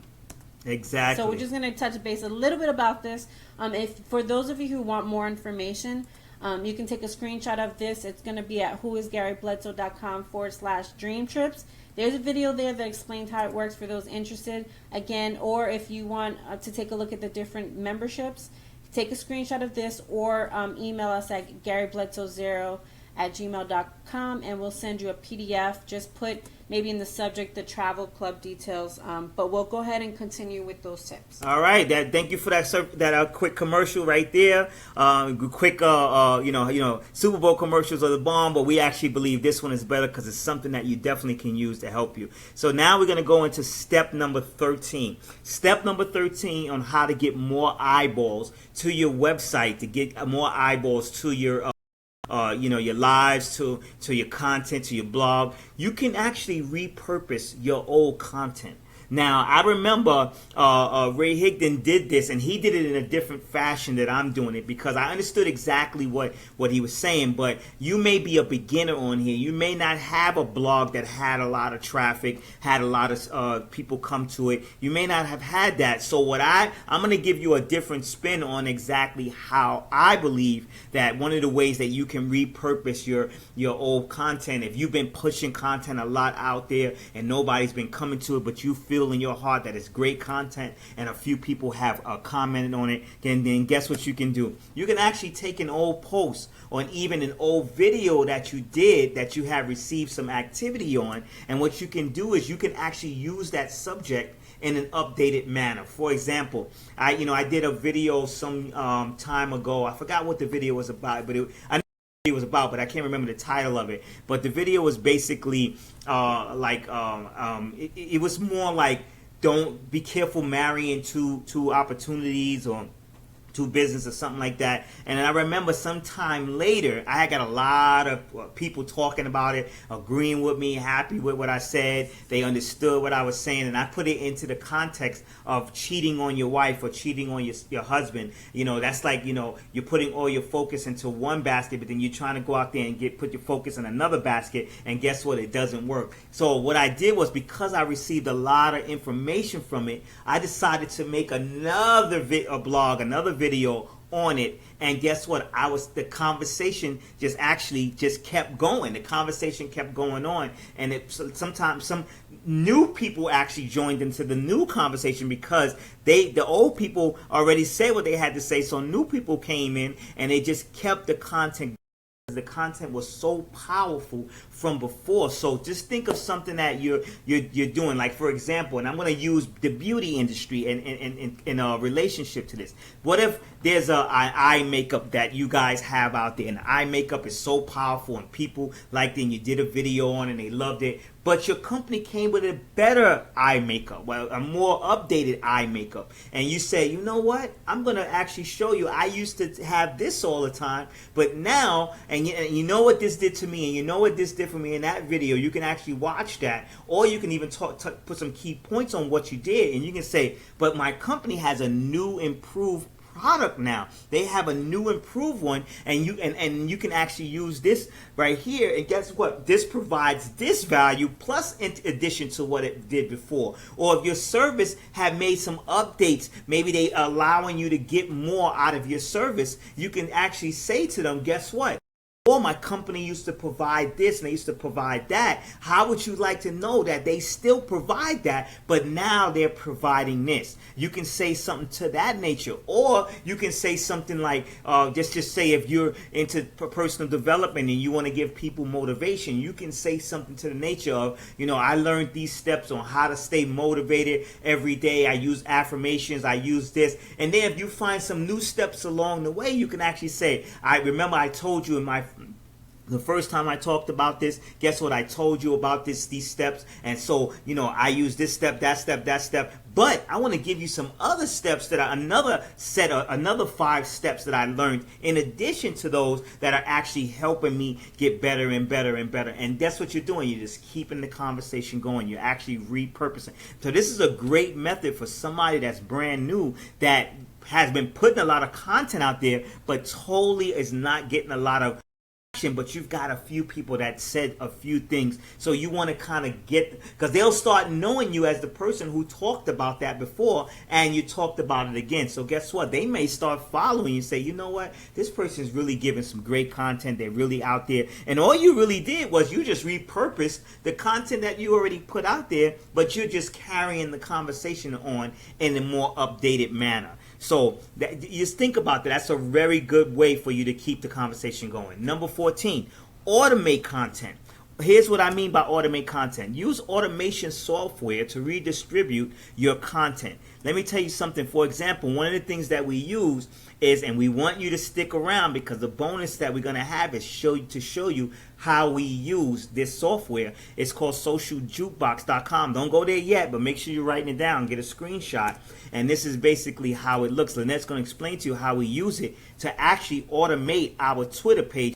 Exactly. So we're just going to touch base a little bit about this. If for those of you who want more information, you can take a screenshot of this. It's going to be at whoisgarybledsoe.com/dream trips. There's a video there that explains how it works for those interested. Again, or if you want to take a look at the different memberships, take a screenshot of this, or email us at garybledsoe0@gmail.com, and we'll send you a PDF. Just put maybe in the subject the travel club details, but we'll go ahead and continue with those tips. All right, thank you for that quick commercial right there. Quick, Super Bowl commercials are the bomb, but we actually believe this one is better because it's something that you definitely can use to help you. So now we're going to go into step number 13. Step number 13 on how to get more eyeballs to your website, to get more eyeballs to your your lives to your content, to your blog. You can actually repurpose your old content. Now, I remember Ray Higdon did this, and he did it in a different fashion that I'm doing it, because I understood exactly what he was saying. But you may be a beginner on here. You may not have a blog that had a lot of traffic, had a lot of people come to it. You may not have had that. So I'm going to give you a different spin on exactly how I believe that one of the ways that you can repurpose your old content. If you've been pushing content a lot out there and nobody's been coming to it, but you feel in your heart that it's great content and a few people have commented on it, then guess what you can do? You can actually take an old post or even an old video that you did that you have received some activity on, and what you can do is you can actually use that subject in an updated manner. For example, I did a video some time ago. I forgot what the video was about, but I know what it was about, but I can't remember the title of it. But the video was basically it was more like, don't be careful marrying two opportunities or two business or something like that. And I remember sometime later, I got a lot of people talking about it, agreeing with me, happy with what I said. They understood what I was saying, and I put it into the context of cheating on your wife or cheating on your husband. That's like, you're putting all your focus into one basket, but then you're trying to go out there and put your focus in another basket, and guess what? It doesn't work. So what I did was, because I received a lot of information from it, I decided to make another blog, another video on it. And guess what? The conversation just kept going. The conversation kept going on, and sometimes some new people actually joined into the new conversation, because the old people already said what they had to say. So new people came in, and they just kept the content. The content was so powerful from before. So just think of something that you're doing. Like, for example, and I'm going to use the beauty industry in a relationship to this. What if there's an eye makeup that you guys have out there, and the eye makeup is so powerful and people liked it, and you did a video on it and they loved it, but your company came with a better eye makeup, well, a more updated eye makeup, and you say, you know what, I'm going to actually show you, I used to have this all the time, but now, and you know what this did to me, and you know what this did for me in that video. You can actually watch that, or you can even put some key points on what you did, and you can say, but my company has a new improved product now. They have a new improved one, and you can actually use this right here, and guess what? This provides this value plus in addition to what it did before. Or if your service have made some updates, maybe they allowing you to get more out of your service, you can actually say to them, guess what? Or my company used to provide this and they used to provide that. How would you like to know that they still provide that, but now they're providing this? You can say something to that nature. Or you can say something like, just say if you're into personal development and you want to give people motivation, you can say something to the nature of, I learned these steps on how to stay motivated every day. I use affirmations. I use this. And then if you find some new steps along the way, you can actually say, I remember I told you the first time I talked about this, guess what? I told you about these steps. And so, I use this step, that step, that step. But I want to give you some other steps that are another 5 steps that I learned in addition to those that are actually helping me get better and better and better. And that's what you're doing. You're just keeping the conversation going. You're actually repurposing. So this is a great method for somebody that's brand new that has been putting a lot of content out there, but totally is not getting a lot of, but you've got a few people that said a few things, so you want to kind of because they'll start knowing you as the person who talked about that before, and you talked about it again. So guess what? They may start following you, say, you know what, this person's really giving some great content. They're really out there, and all you really did was you just repurposed the content that you already put out there, but you're just carrying the conversation on in a more updated manner. So just think about that. That's a very good way for you to keep the conversation going. Number 14, automate content. Here's what I mean by automate content. Use automation software to redistribute your content. Let me tell you something. For example, one of the things that we use is, and we want you to stick around because the bonus that we're going to have is show you how we use this software. It's called socialjukebox.com. Don't go there yet, but make sure you're writing it down. Get a screenshot. And this is basically how it looks. Lynette's going to explain to you how we use it to actually automate our Twitter page.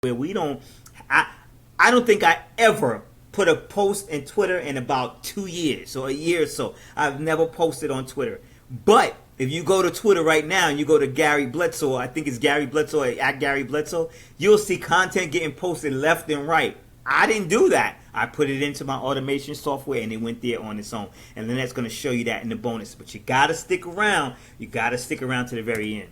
where we don't. I don't think I ever put a post in Twitter in about 2 years or a year or so. I've never posted on Twitter. But if you go to Twitter right now and you go to Gary Bledsoe, I think it's Gary Bledsoe at Gary Bledsoe, you'll see content getting posted left and right. I didn't do that. I put it into my automation software and it went there on its own. And then that's going to show you that in the bonus. But you got to stick around. You got to stick around to the very end.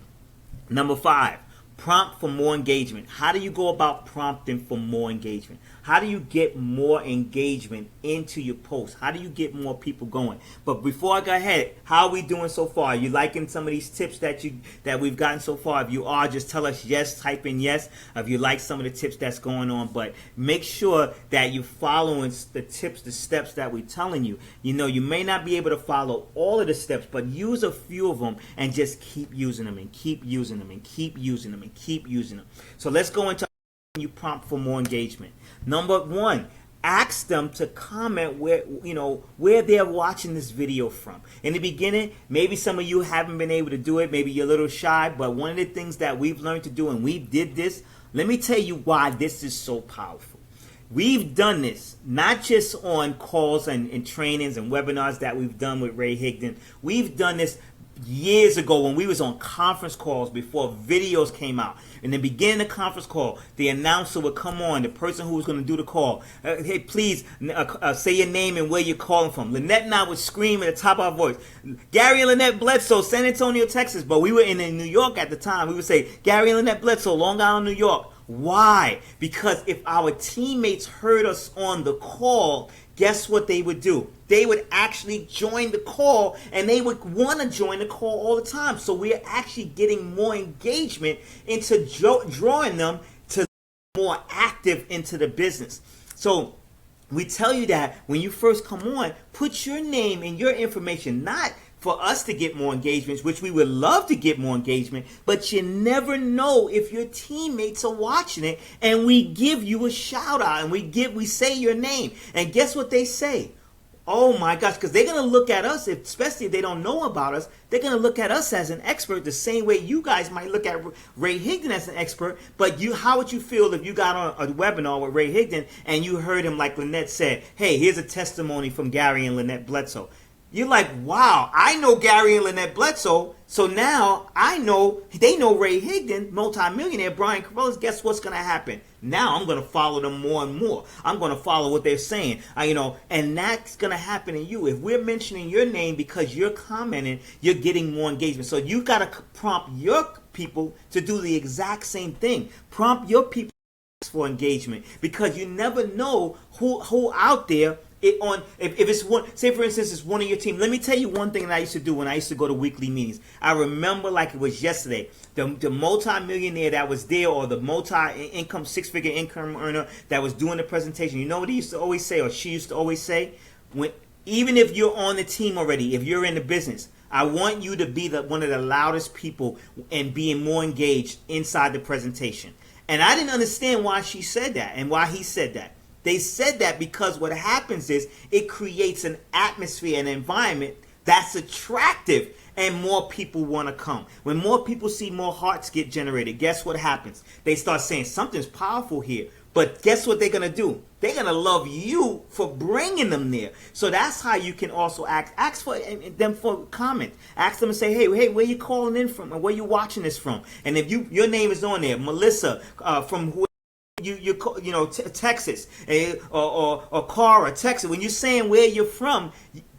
Number 5, prompt for more engagement. How do you go about prompting for more engagement? How do you get more engagement into your post? How do you get more people going? But before I go ahead, how are we doing so far? Are you liking some of these tips that we've gotten so far? If you are, just tell us yes, type in yes. If you like some of the tips that's going on, but make sure that you're following the tips, the steps that we're telling you. You know, you may not be able to follow all of the steps, but use a few of them and just keep using them and keep using them and keep using them and keep using them. So let's go into you prompt for more engagement. Number 1, ask them to comment where they're watching this video from. In the beginning, maybe some of you haven't been able to do it. Maybe you're a little shy, but one of the things that we've learned to do, and we did this, let me tell you why this is so powerful. We've done this not just on calls and trainings and webinars that we've done with Ray Higdon. We've done this years ago when we was on conference calls before videos came out. In the beginning of the conference call, the announcer would come on, the person who was going to do the call. Hey, please say your name and where you're calling from. Lynette and I would scream at the top of our voice, Gary and Lynette Bledsoe, San Antonio, Texas. But we were in New York at the time. We would say, Gary and Lynette Bledsoe, Long Island, New York. Why? Because if our teammates heard us on the call, guess what they would do? They would actually join the call, and they would want to join the call all the time. So we're actually getting more engagement into drawing them to more active into the business. So we tell you that when you first come on, put your name and your information, not for us to get more engagements, which we would love to get more engagement, but you never know if your teammates are watching it, and we give you a shout out and we say your name, and guess what they say? Oh my gosh, because they're going to look at us, especially if they don't know about us, they're going to look at us as an expert the same way you guys might look at Ray Higdon as an expert. But how would you feel if you got on a webinar with Ray Higdon and you heard him, like Lynette said, hey, here's a testimony from Gary and Lynette Bledsoe. You're like, wow, I know Gary and Lynette Bledsoe, so now I know, they know Ray Higdon, multimillionaire, Brian Carruthers. Guess what's going to happen? Now I'm going to follow them more and more. I'm going to follow what they're saying, and that's going to happen in you. If we're mentioning your name because you're commenting, you're getting more engagement. So you got to prompt your people to do the exact same thing. Prompt your people for engagement, because you never know who out there. If it's one, say for instance, it's one of your team. Let me tell you one thing that I used to do when I used to go to weekly meetings. I remember like it was yesterday. The multi-millionaire that was there, or the multi-income, six-figure income earner that was doing the presentation. You know what he used to always say, or she used to always say? Even if you're on the team already, if you're in the business, I want you to be one of the loudest people and being more engaged inside the presentation. And I didn't understand why she said that and why he said that. They said that because what happens is it creates an atmosphere, an environment that's attractive, and more people want to come. When more people see, more hearts get generated. Guess what happens? They start saying something's powerful here. But guess what they're going to do? They're going to love you for bringing them there. So that's how you can also ask for them for comment. Ask them and say, hey, where you calling in from, and where you watching this from? And if your name is on there, Melissa from who. Texas, or Cara, Texas. When you're saying where you're from,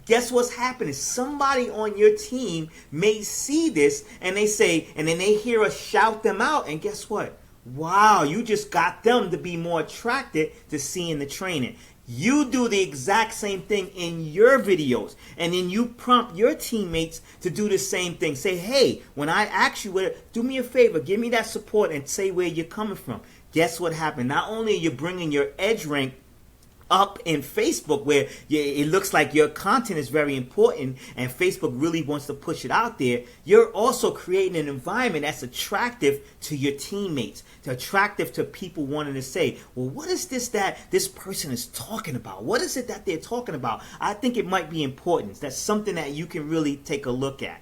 guess what's happening? Somebody on your team may see this, and they say, and then they hear us shout them out, and guess what? Wow, you just got them to be more attracted to seeing the training. You do the exact same thing in your videos, and then you prompt your teammates to do the same thing. Say, hey, when I ask you, do me a favor, give me that support, and say where you're coming from. Guess what happened? Not only are you bringing your edge rank up in Facebook, where it looks like your content is very important and Facebook really wants to push it out there, you're also creating an environment that's attractive to your teammates, attractive to people wanting to say, well, what is this that this person is talking about? What is it that they're talking about? I think it might be important. That's something that you can really take a look at,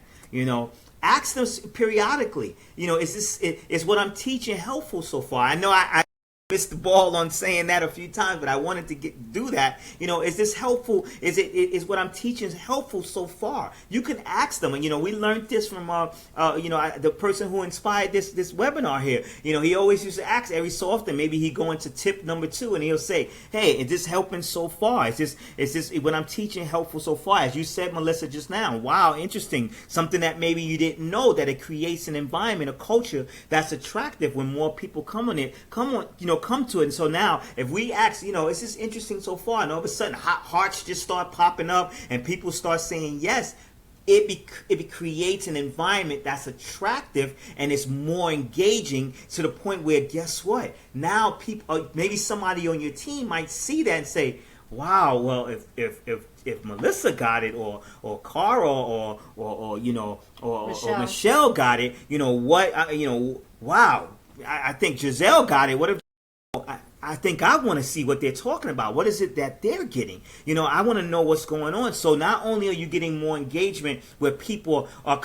Ask them periodically, is what I'm teaching helpful so far? I know I missed the ball on saying that a few times, but I wanted to do that. Is this helpful? Is what I'm teaching helpful so far? You can ask them, and we learned this from the person who inspired this webinar here. He always used to ask every so often. Maybe he go into tip number 2, and he'll say, "Hey, is this helping so far? Is this what I'm teaching helpful so far?" As you said, Melissa, just now. Wow, interesting. Something that maybe you didn't know, that it creates an environment, a culture that's attractive when more people come to it. And so now, if we ask, is this interesting so far? And all of a sudden, hearts just start popping up, and people start saying yes. It creates an environment that's attractive and it's more engaging, to the point where, guess what? Now people, maybe somebody on your team might see that and say, "Wow, well, if Melissa got it, or Carl, or Michelle got it, wow, I think Giselle got it. What if I think I want to see what they're talking about. What is it that they're getting? I want to know what's going on." So not only are you getting more engagement where people are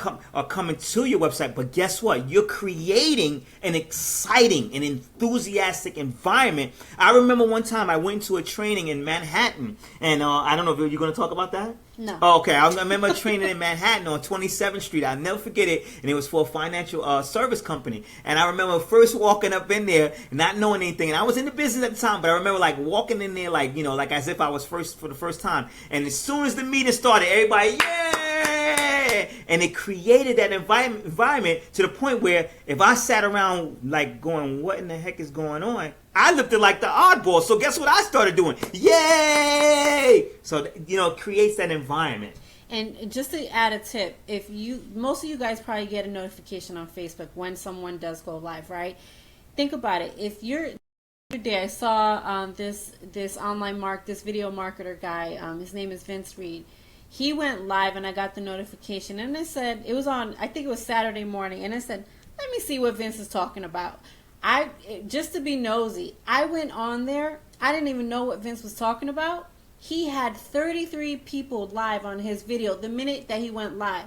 coming to your website, but guess what? You're creating an exciting and enthusiastic environment. I remember one time I went to a training in Manhattan, and I don't know if you're going to talk about that. No. Oh, okay. I remember training in Manhattan on 27th Street. I'll never forget it. And it was for a financial service company. And I remember first walking up in there, not knowing anything. And I was in the business at the time, but I remember walking in there like as if I was for the first time. And as soon as the meeting started, everybody, yeah! And it created that environment to the point where if I sat around going, "What in the heck is going on?" I looked at like the oddball. So guess what I started doing? Yay! So, it creates that environment. And just to add a tip, most of you guys probably get a notification on Facebook when someone does go live, right? Think about it. If you're, the other day I saw this video marketer guy, his name is Vince Reed. He went live and I got the notification, and it said, it was on, I think it was Saturday morning, and it said, "Let me see what Vince is talking about." Just to be nosy, I went on there. I didn't even know what Vince was talking about. He had 33 people live on his video the minute that he went live.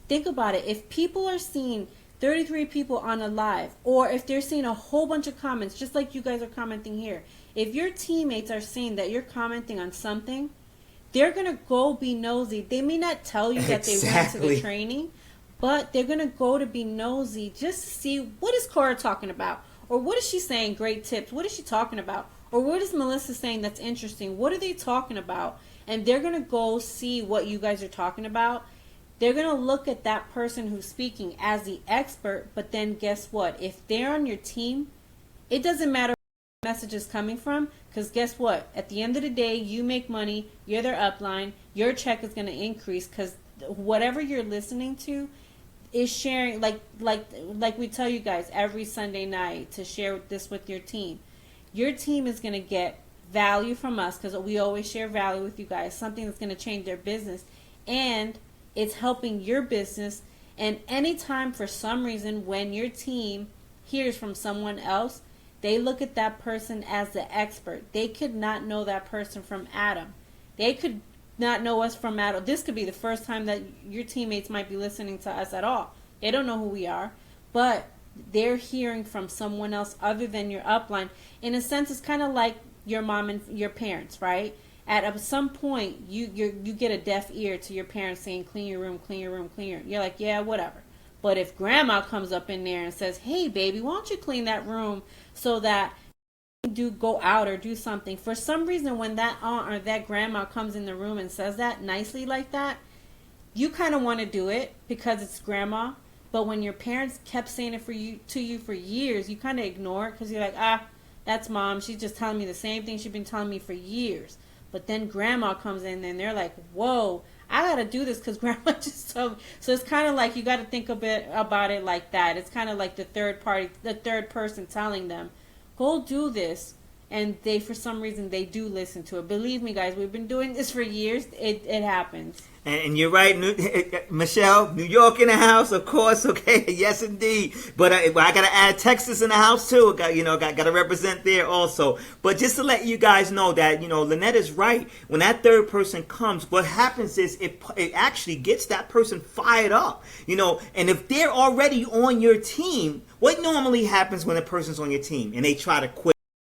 Think about it. If people are seeing 33 people on a live, or if they're seeing a whole bunch of comments, just like you guys are commenting here, if your teammates are seeing that you're commenting on something, they're going to go be nosy. They may not tell you that they went to the training, but they're going to go to be nosy just to see, what is Cora talking about? Or what is she saying? Great tips. What is she talking about? Or what is Melissa saying that's interesting? What are they talking about? And they're going to go see what you guys are talking about. They're going to look at that person who's speaking as the expert, but then guess what? If they're on your team, it doesn't matter where the message is coming from, because guess what? At the end of the day, you make money, you're their upline, your check is going to increase, because whatever you're listening to is sharing, like we tell you guys every Sunday night to share this with your team. Your team is going to get value from us, because we always share value with you guys, something that's going to change their business, and it's helping your business. And anytime, for some reason, when your team hears from someone else, they look at that person as the expert. They could not know that person from Adam. They could not know us from Adam. This could be the first time that your teammates might be listening to us at all. They don't know who we are, but they're hearing from someone else other than your upline. In a sense, it's kind of like your mom and your parents, right? At some point, you get a deaf ear to your parents saying, "Clean your room, clean your room, clean your room." You're like, "Yeah, whatever." But if grandma comes up in there and says, "Hey, baby, why don't you clean that room so that do go out or do something," for some reason, when that aunt or that grandma comes in the room and says that nicely like that, you kind of want to do it because it's grandma. But when your parents kept saying it to you for years, you kind of ignore it because you're like, that's mom. She's just telling me the same thing she's been telling me for years. But then grandma comes in and they're like, "Whoa, I got to do this because grandma just told me." So it's kind of like you got to think a bit about it like that. It's kind of like the third person telling them, "Go do this." And they, for some reason, they do listen to it. Believe me, guys, we've been doing this for years. It happens. And you're right, Michelle, New York in the house, of course, okay, yes indeed. But I got to add Texas in the house too. Got to represent there also. But just to let you guys know that, Lynette is right. When that third person comes, what happens is it actually gets that person fired up, And if they're already on your team, what normally happens when a person's on your team and they try to quit?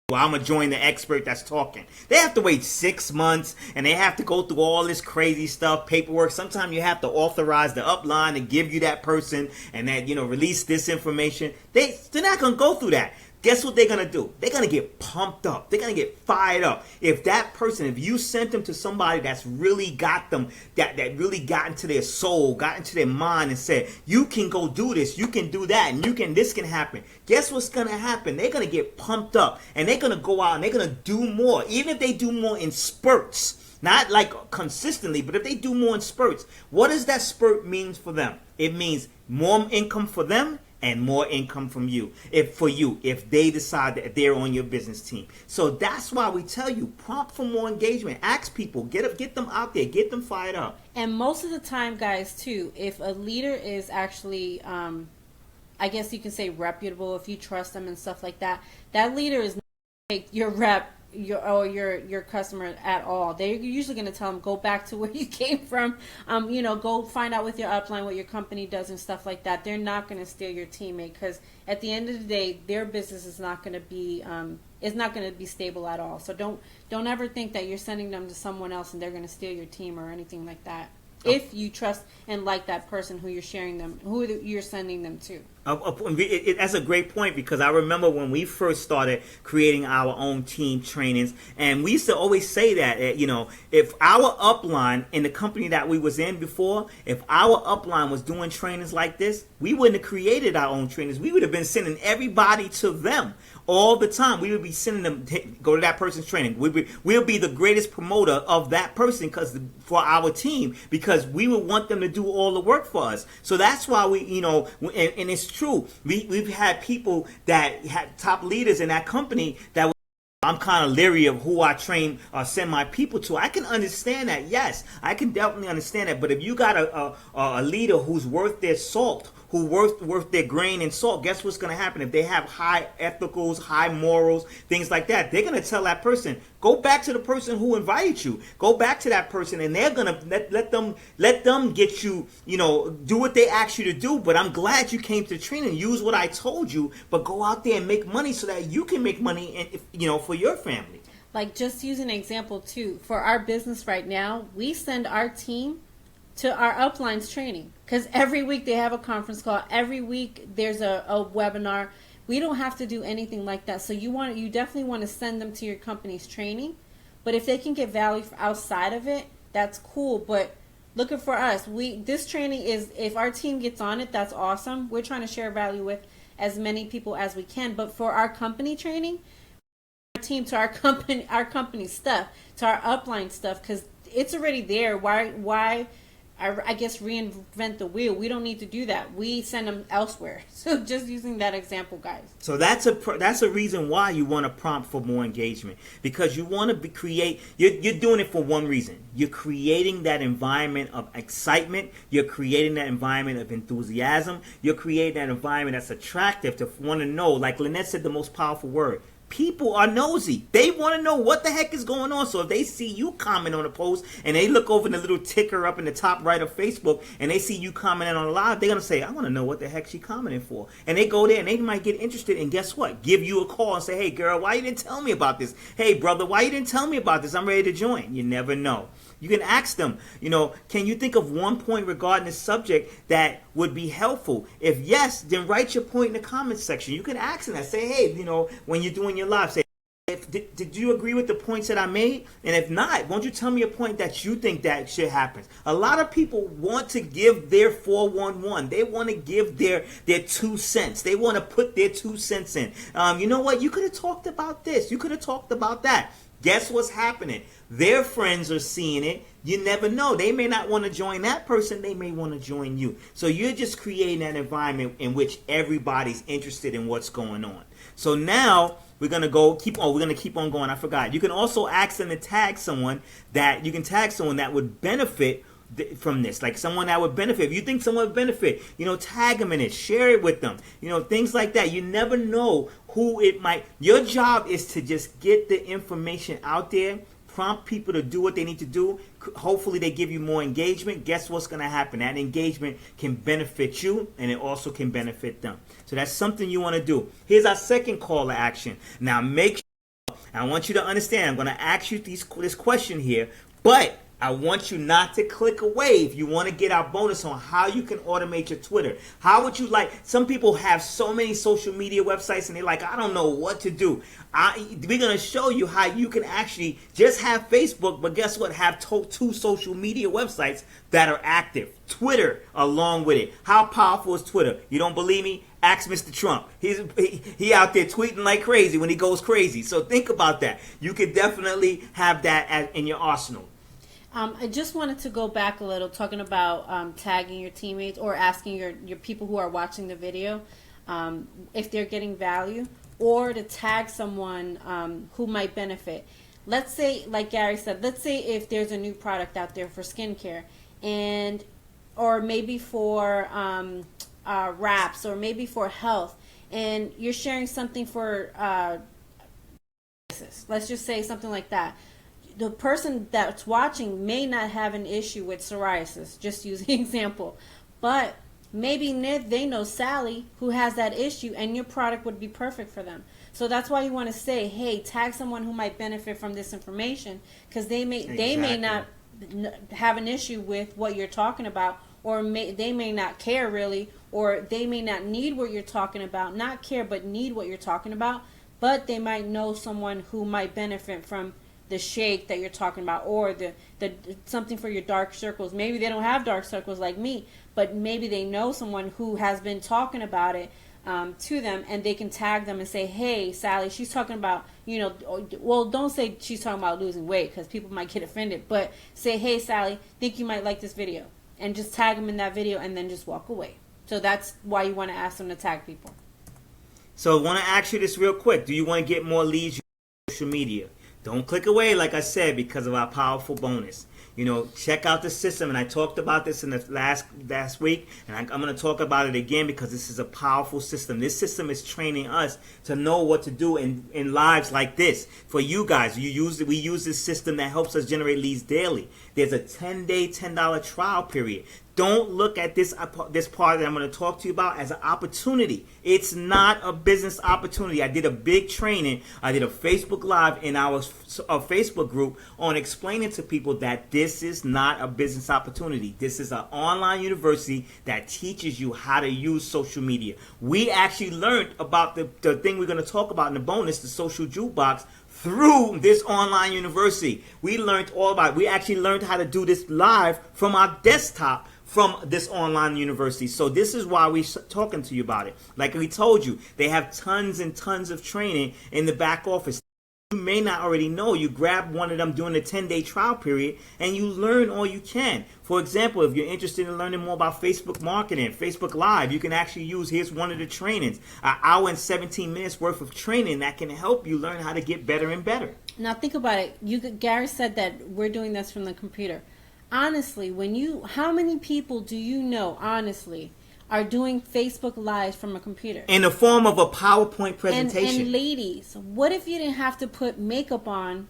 well, I'm going to join the expert that's talking. They have to wait 6 months, and they have to go through all this crazy stuff, paperwork. Sometimes you have to authorize the upline to give you that person and that, release this information. They're not going to go through that. Guess what they're going to do? They're going to get pumped up. They're going to get fired up. If you sent them to somebody that's really got them, that really got into their soul, got into their mind and said, you can go do this, you can do that, and this can happen. Guess what's going to happen? They're going to get pumped up, and they're going to go out and they're going to do more. Even if they do more in spurts, not like consistently, but if they do more in spurts, what does that spurt mean for them? It means more income for them and more income from you. If they decide that they're on your business team. So that's why we tell you, prompt for more engagement. Ask people, get them out there, get them fired up. And most of the time, guys, too, if a leader is actually, I guess you can say reputable, if you trust them and stuff like that, that leader is not like your rep, your customer at all. They're usually going to tell them, go back to where you came from. Go find out with your upline what your company does and stuff like that. They're not going to steal your teammate, because at the end of the day, their business is not going to be stable at all. So don't ever think that you're sending them to someone else and they're going to steal your team or anything like that. If you trust and like that person who you're sending them to. That's a great point, because I remember when we first started creating our own team trainings, and we used to always say that, if our upline in the company that we was in before, if our upline was doing trainings like this, we wouldn't have created our own trainings. We would have been sending everybody to them all the time. We would be sending them, go to that person's training. We'll be the greatest promoter of that person for our team, because we would want them to do all the work for us. So that's why and it's true. We've had people that had top leaders in that company that I'm kind of leery of who I train or send my people to. I can understand that. Yes, I can definitely understand that. But if you got a leader who's worth their salt, who worth their grain and salt, guess what's going to happen? If they have high ethicals, high morals, things like that, they're going to tell that person, go back to the person who invited you. Go back to that person, and they're going to let them get you, do what they asked you to do. But I'm glad you came to the training. Use what I told you, but go out there and make money so that you can make money, and for your family. Like, just use an example too. For our business right now, we send our team to our uplines training, because every week they have a conference call. Every week there's a webinar. We don't have to do anything like that. So you definitely want to send them to your company's training. But if they can get value outside of it, that's cool. But looking for us, this training is, if our team gets on it, that's awesome. We're trying to share value with as many people as we can. But for our company training, our team to our company stuff, to our upline stuff, because it's already there. Why I guess reinvent the wheel? We don't need to do that. We send them elsewhere. So just using that example, guys. So that's a reason why you want to prompt for more engagement, because you want to create. You're doing it for one reason. You're creating that environment of excitement. You're creating that environment of enthusiasm. You're creating that environment that's attractive to want to know. Like Lynette said, the most powerful word. People are nosy. They want to know what the heck is going on. So if they see you comment on a post and they look over the little ticker up in the top right of Facebook and they see you commenting on a live, they're going to say, I want to know what the heck she commenting for. And they go there and they might get interested, and guess what? Give you a call and say, hey girl, why you didn't tell me about this? Hey brother, why you didn't tell me about this? I'm ready to join. You never know. You can ask them, can you think of one point regarding this subject that would be helpful? If yes, then write your point in the comments section. You can ask them that. Say, hey, when you're doing your live, say, did you agree with the points that I made? And if not, won't you tell me a point that you think that should happen? A lot of people want to give their 411. They want to give their 2 cents. They want to put their 2 cents in. You know what? You could have talked about this. You could have talked about that. Guess what's happening? Their friends are seeing it. You never know. They may not want to join that person. They may want to join you. So you're just creating that environment in which everybody's interested in what's going on. So now we're going to keep on going. I forgot. You can also ask them to tag someone that would benefit from this, like someone that would benefit. If you think someone would benefit, tag them in it, share it with them, things like that. You never know who it might. Your job is to just get the information out there, prompt people to do what they need to do. Hopefully they give you more engagement. Guess what's going to happen? That engagement can benefit you, and it also can benefit them. So that's something you want to do. Here's our second call to action. Now make I want you to understand, I'm going to ask you this question here, but I want you not to click away if you want to get our bonus on how you can automate your Twitter. How would you like, some people have so many social media websites and they're like, I don't know what to do. We're going to show you how you can actually just have Facebook, but guess what? Have two social media websites that are active. Twitter along with it. How powerful is Twitter? You don't believe me? Ask Mr. Trump. He out there tweeting like crazy when he goes crazy. So think about that. You could definitely have that in your arsenal. I just wanted to go back a little, talking about tagging your teammates or asking your people who are watching the video if they're getting value, or to tag someone who might benefit. Let's say, like Gary said, let's say if there's a new product out there for skincare, or maybe for wraps, or maybe for health, and you're sharing something for let's just say something like that. The person that's watching may not have an issue with psoriasis, just using an example, but maybe they know Sally who has that issue, and your product would be perfect for them. So that's why you want to say, hey, tag someone who might benefit from this information, because they may not have an issue with what you're talking about, or they may not care really, or they may not need what you're talking about, not care but need what you're talking about, but they might know someone who might benefit from the shake that you're talking about, or the something for your dark circles. Maybe they don't have dark circles like me, but maybe they know someone who has been talking about it to them, and they can tag them and say, hey, Sally, she's talking about, well, don't say she's talking about losing weight, because people might get offended, but say, hey, Sally, think you might like this video, and just tag them in that video, and then just walk away. So that's why you want to ask them to tag people. So I want to ask you this real quick. Do you want to get more leads on social media? Don't click away, like I said, because of our powerful bonus. Check out the system, and I talked about this in the last week, and I'm going to talk about it again because this is a powerful system. This system is training us to know what to do in lives like this. For you guys, we use this system that helps us generate leads daily. There's a 10-day, $10 trial period. Don't look at this part that I'm going to talk to you about as an opportunity. It's not a business opportunity. I did a big training. I did a Facebook Live in our Facebook group on explaining to people that this is not a business opportunity. This is an online university that teaches you how to use social media. We actually learned about the thing we're going to talk about in the bonus, the social jukebox, through this online university. We learned all about it. We actually learned how to do this live from our desktop from this online university. So this is why we're talking to you about it. Like we told you, they have tons and tons of training in the back office. You may not already know. You grab one of them during the 10-day trial period and you learn all you can. For example, if you're interested in learning more about Facebook marketing, Facebook Live, you can actually use, here's one of the trainings, an hour and 17 minutes worth of training that can help you learn how to get better and better. Now think about it. Gary said that we're doing this from the computer. Honestly, how many people do you know, honestly, are doing Facebook Live from a computer? In the form of a PowerPoint presentation. And ladies, what if you didn't have to put makeup on?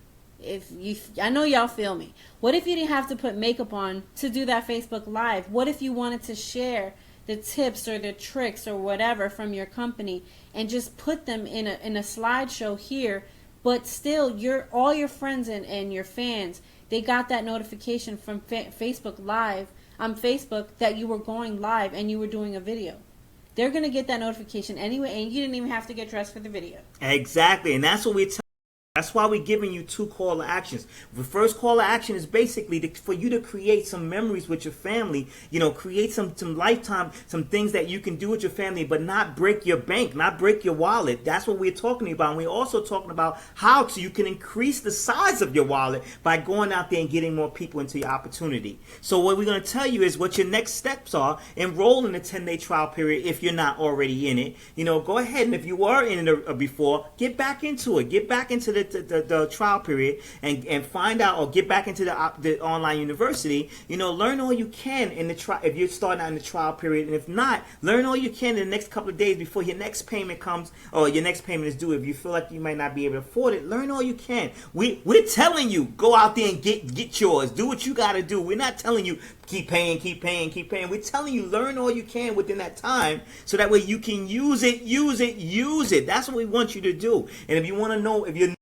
I know y'all feel me. What if you didn't have to put makeup on to do that Facebook Live? What if you wanted to share the tips or the tricks or whatever from your company and just put them in a slideshow here, but still all your friends and your fans, they got that notification from Facebook Live on Facebook that you were going live and you were doing a video. They're going to get that notification anyway, and you didn't even have to get dressed for the video. Exactly, and that's what we're That's why we're giving you two call to actions. The first call to action is basically for you to create some memories with your family, create some lifetime, some things that you can do with your family, but not break your bank, not break your wallet. That's what we're talking about. And we're also talking about how you can increase the size of your wallet by going out there and getting more people into your opportunity. So what we're going to tell you is what your next steps are. Enroll in the 10-day trial period if you're not already in it. Go ahead, and if you were in it before, get back into it. Get back into the trial period and find out, or get back into the online university. Learn all you can in the trial if you're starting out in the trial period, and if not, learn all you can in the next couple of days before your next payment comes, or your next payment is due. If you feel like you might not be able to afford it, learn all you can. We're telling you, go out there and get yours. Do what you got to do. We're not telling you keep paying. We're telling you, learn all you can within that time, so that way you can use it. That's what we want you to do. And if you want to know, if you're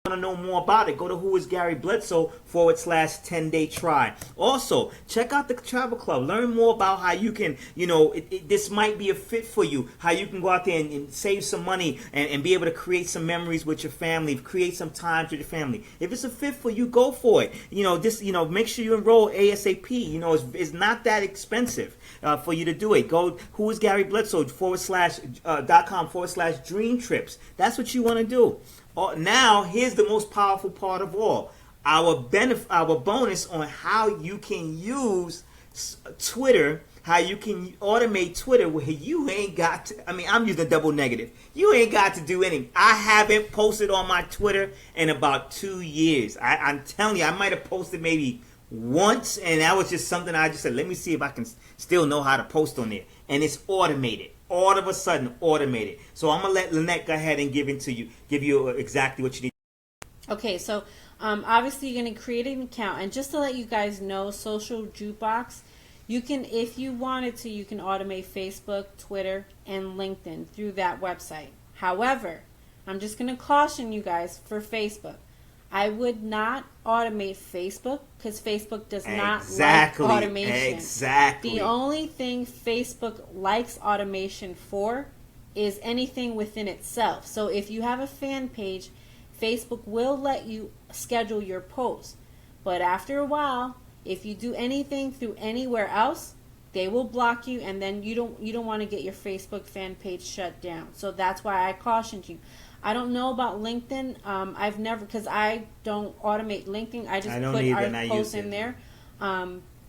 want to know more about it, go to whoisgarybledsoe.com/10-day try. Also, check out the travel club. Learn more about how you can, this might be a fit for you. How you can go out there and save some money and be able to create some memories with your family, create some time with your family. If it's a fit for you, go for it. Make sure you enroll ASAP. It's not that expensive for you to do it. Go whoisgarybledsoe.com/dream trips. That's what you want to do. Now, here's the most powerful part of all. Our bonus on how you can use Twitter, how you can automate Twitter where you ain't got to, I'm using double negative. You ain't got to do anything. I haven't posted on my Twitter in about 2 years. I'm telling you, I might have posted maybe once, and that was just something I just said, let me see if I can still know how to post on there. And it's automated. All of a sudden, automated. So I'm going to let Lynette go ahead and give you exactly what you need. Okay, so obviously you're going to create an account. And just to let you guys know, Social Jukebox, you can, if you wanted to, you can automate Facebook, Twitter, and LinkedIn through that website. However, I'm just going to caution you guys for Facebook. I would not automate Facebook because Facebook does not like automation. Exactly. The only thing Facebook likes automation for is anything within itself. So if you have a fan page, Facebook will let you schedule your posts. But after a while, if you do anything through anywhere else, they will block you, and then you don't want to get your Facebook fan page shut down. So that's why I cautioned you. I don't know about LinkedIn. I've never, because I don't automate LinkedIn. I just put our posts in there.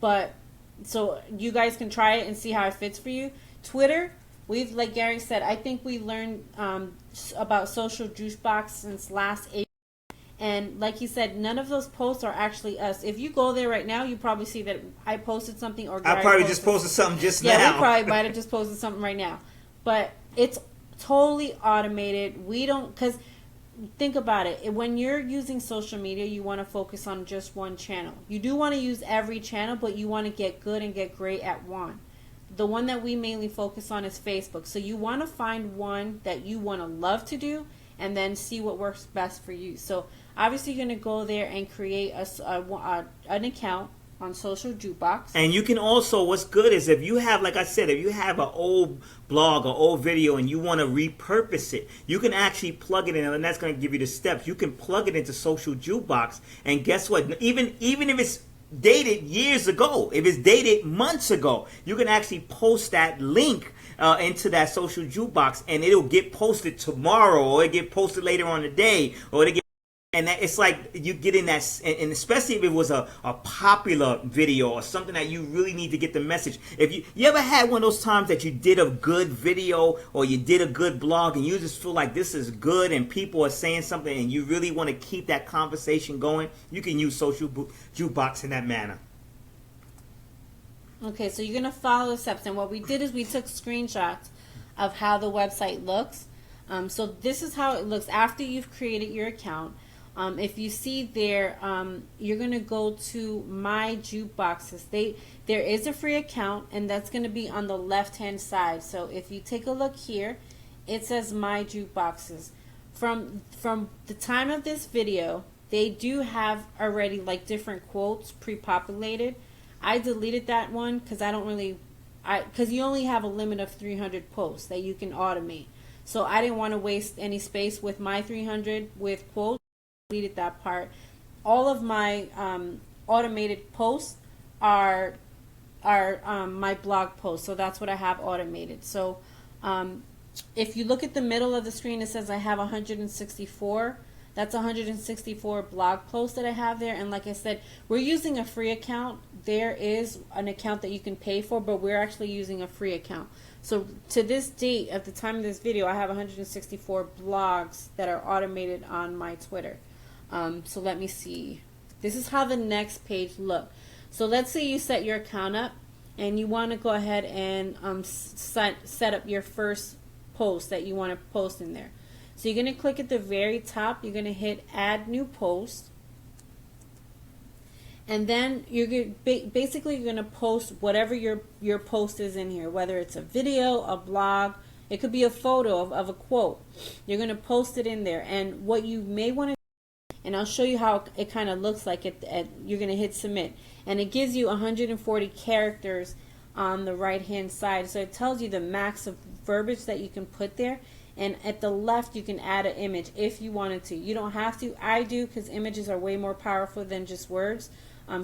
But so you guys can try it and see how it fits for you. Twitter, like Gary said, I think we learned about Social Juicebox since last April. And like he said, none of those posts are actually us. If you go there right now, you probably see that I posted something, or Gary I probably just posted something just now. Yeah, we probably might have just posted something right now. But it's totally automated. We don't, because think about it. When you're using social media, you want to focus on just one channel. You do want to use every channel, but you want to get good and get great at one. The one that we mainly focus on is Facebook. So you want to find one that you want to love to do, and then see what works best for you. So obviously you're going to go there and create an account on Social Jukebox. And you can also, what's good is if you have, like I said, if you have an old blog or old video and you want to repurpose it, you can actually plug it in, and that's going to give you the steps. You can plug it into Social Jukebox, and guess what? Even if it's dated years ago, if it's dated months ago, you can actually post that link into that Social Jukebox, and it'll get posted tomorrow, or it get posted later on the day, or it get. And that, it's like you get in that, and especially if it was a popular video or something that you really need to get the message. If you ever had one of those times that you did a good video or you did a good blog and you just feel like this is good and people are saying something and you really want to keep that conversation going, you can use Social Jukebox in that manner. Okay, so you're going to follow the steps. And what we did is we took screenshots of how the website looks. So this is how it looks after you've created your account. If you see there, you're going to go to My Jukeboxes. There is a free account, and that's going to be on the left-hand side. So if you take a look here, it says My Jukeboxes. From the time of this video, they do have already like different quotes pre-populated. I deleted that one because because you only have a limit of 300 posts that you can automate. So I didn't want to waste any space with my 300 with quotes. Deleted that part. All of my automated posts are my blog posts, so that's what I have automated. So if you look at the middle of the screen, it says I have 164. That's 164 blog posts that I have there. And like I said, we're using a free account. There is an account that you can pay for, but we're actually using a free account. So to this date, at the time of this video, I have 164 blogs that are automated on my Twitter. So let me see. This is how the next page looks. So let's say you set your account up and you want to go ahead and set up your first post that you want to post in there. So you're going to click at the very top. You're going to hit Add New Post. And then basically you're going to post whatever your post is in here, whether it's a video, a blog. It could be a photo of a quote. You're going to post it in there. And what you may want to and I'll show you how it kind of looks like. You're going to hit submit, and it gives you 140 characters on the right hand side. So it tells you the max of verbiage that you can put there, and at the left you can add an image if you wanted to. You don't have to. I do, because images are way more powerful than just words.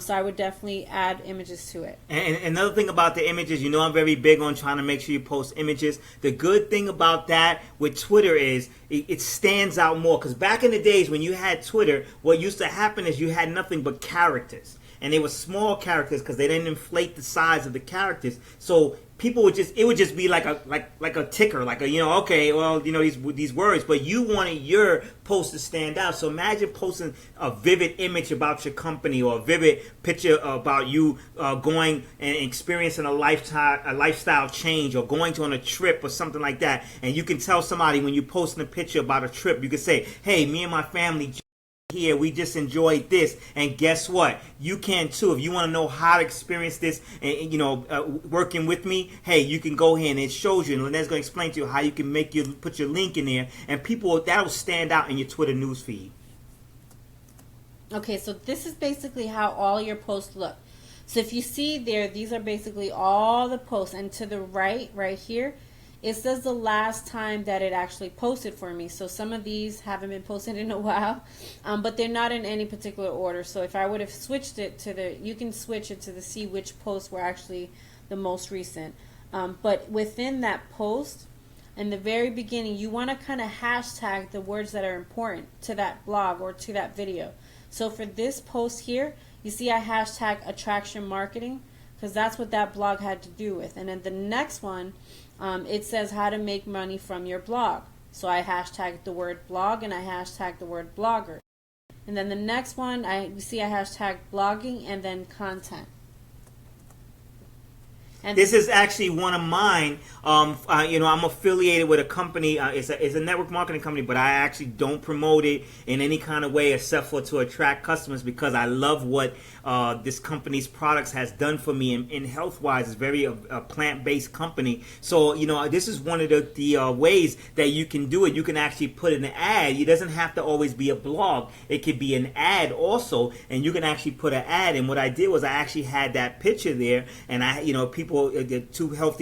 So I would definitely add images to it. And another thing about the images, you know, I'm very big on trying to make sure you post images. The good thing about that with Twitter is it stands out more. Because back in the days when you had Twitter, what used to happen is you had nothing but characters. And they were small characters because they didn't inflate the size of the characters. So people would just, it would just be like a ticker, like a, you know, okay, well, you know, these words, but you wanted your post to stand out. So imagine posting a vivid image about your company, or a vivid picture about you going and experiencing a lifestyle change, or going on a trip or something like that. And you can tell somebody when you're posting a picture about a trip, you can say, hey, me and my family here, we just enjoyed this, and guess what? You can too. If you want to know how to experience this, and you know, working with me, hey, you can go here and it shows you. And Lynette's going to explain to you how you can put your link in there, and people, that'll stand out in your Twitter news feed. Okay, so this is basically how all your posts look. So if you see there, these are basically all the posts, and to the right here, it says the last time that it actually posted for me. So some of these haven't been posted in a while, but they're not in any particular order. So if I would have switched it to you can switch it to see which posts were actually the most recent. But within that post, in the very beginning, you want to kind of hashtag the words that are important to that blog or to that video. So for this post here, you see I hashtag attraction marketing, because that's what that blog had to do with. And then the next one, it says how to make money from your blog. So I hashtag the word blog, and I hashtag the word blogger. And then the next one, you see I hashtag blogging and then content. And this is actually one of mine. You know, I'm affiliated with a company. It's a network marketing company, but I actually don't promote it in any kind of way except for to attract customers, because I love what this company's products has done for me. In health-wise, it's very a plant-based company. So, you know, this is one of the ways that you can do it. You can actually put an ad. It doesn't have to always be a blog. It could be an ad also, and you can actually put an ad. And what I did was I actually had that picture there, and people, the two health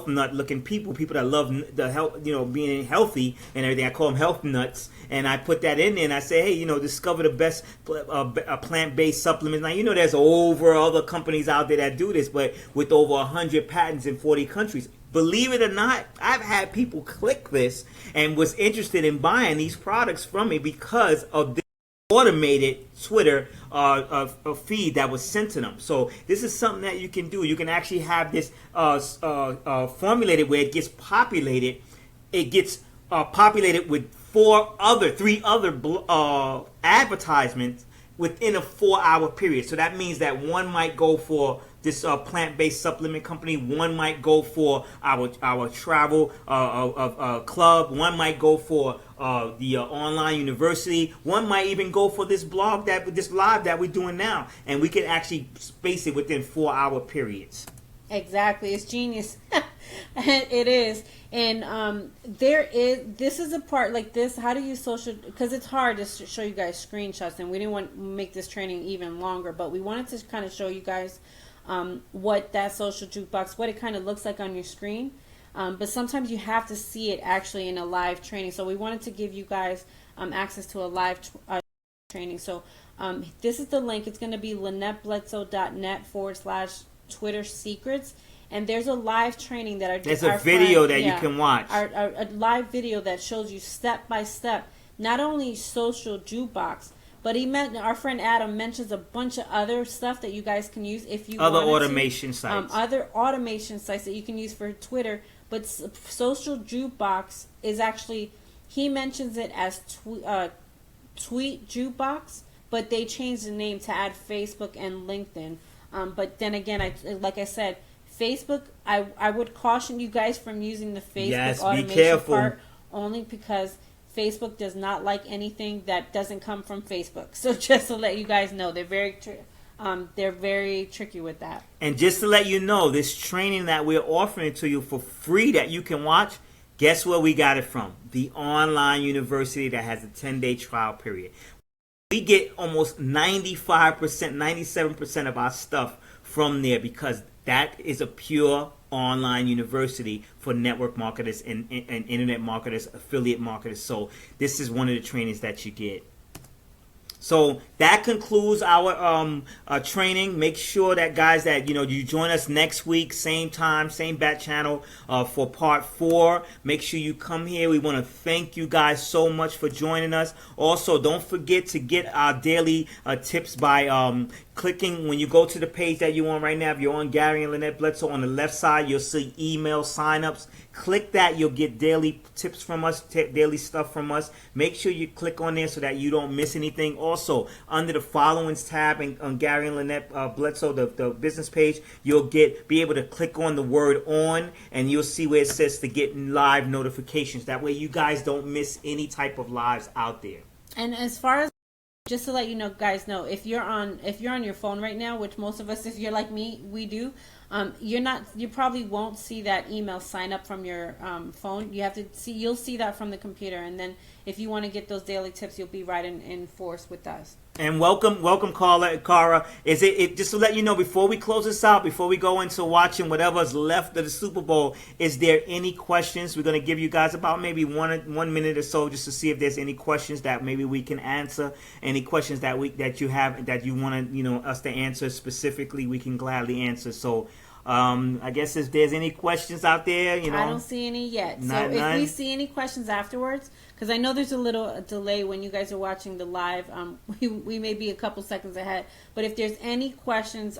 nut looking people that love the health, you know, being healthy and everything. I call them health nuts, and I put that in there, and I say, hey, you know, discover the best plant-based supplements. Now, you know, there's over other companies out there that do this, but with over 100 patents in 40 countries. Believe it or not, I've had people click this and was interested in buying these products from me because of this automated Twitter feed that was sent to them. So this is something that you can do. You can actually have this formulated where it gets populated. It gets populated with three other advertisements within a 4-hour period. So that means that one might go for this plant-based supplement company, one might go for our travel club, one might go for the online university, one might even go for this blog, this live that we're doing now, and we can actually space it within 4-hour periods. Exactly, it's genius. It is. And this is a part like this, how to use social, because it's hard to show you guys screenshots, and we didn't want to make this training even longer, but we wanted to kind of show you guys what that social jukebox, what it kind of looks like on your screen. But sometimes you have to see it actually in a live training. So we wanted to give you guys access to a live training. So this is the link. It's going to be LynetteBledsoe.net/Twitter secrets. And there's a live training that there's a video that you can watch. A live video that shows you step by step, not only social jukebox, but our friend Adam mentions a bunch of other stuff that you guys can use if you other automation sites. Other automation sites that you can use for Twitter. But social jukebox is actually, he mentions it as tweet jukebox, but they changed the name to add Facebook and LinkedIn. But then again, like I said, Facebook, I would caution you guys from using the Facebook automation part, only because Facebook does not like anything that doesn't come from Facebook. So just to let you guys know, they're very tricky with that. And just to let you know, this training that we're offering to you for free that you can watch, guess where we got it from? The online university that has a 10-day trial period. We get almost 95%, 97% of our stuff from there because that is a pure online university for network marketers and internet marketers, affiliate marketers. So this is one of the trainings that you get. So that concludes our training. Make sure that, guys, that you join us next week, same time, same bat channel, for part 4. Make sure you come here. We want to thank you guys so much for joining us. Also, don't forget to get our daily tips by clicking when you go to the page that you're on right now. If you're on Gary and Lynette Bledsoe, on the left side you'll see email signups. Click that. You'll get daily tips from us, daily stuff from us. Make sure you click on there so that you don't miss anything. Also, under the followings tab on Gary and Lynette Bledsoe, the business page, you'll be able to click on the word on, and you'll see where it says to get live notifications. That way you guys don't miss any type of lives out there. And as far as, just to let you know, guys, know if you're on your phone right now, which most of us, if you're like me, we do. You probably won't see that email sign up from your phone. You'll see that from the computer, and then if you want to get those daily tips, you'll be right in force with us. And welcome, Cara. Is it just to let you know, before we close this out, before we go into watching whatever's left of the Super Bowl, is there any questions? We're going to give you guys about maybe one minute or so just to see if there's any questions that maybe we can answer. Any questions that you have that you want us to answer specifically, we can gladly answer. So I guess if there's any questions out there, I don't see any yet. So if we see any questions afterwards, because I know there's a little delay when you guys are watching the live, we may be a couple seconds ahead. But if there's any questions,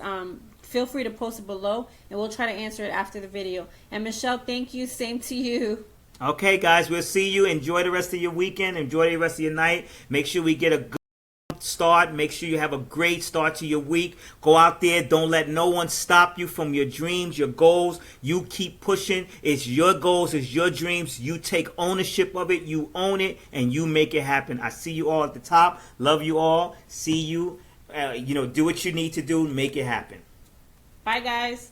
feel free to post it below, and we'll try to answer it after the video. And Michelle, thank you. Same to you. Okay, guys, we'll see you. Enjoy the rest of your weekend. Enjoy the rest of your night. Make sure we get a good start. Make sure you have a great start to your week. Go out there. Don't let no one stop you from your dreams, your goals. You keep pushing. It's your goals. It's your dreams. You take ownership of it. You own it, and you make it happen. I see you all at the top. Love you all. See you. Do what you need to do. Make it happen. Bye, guys.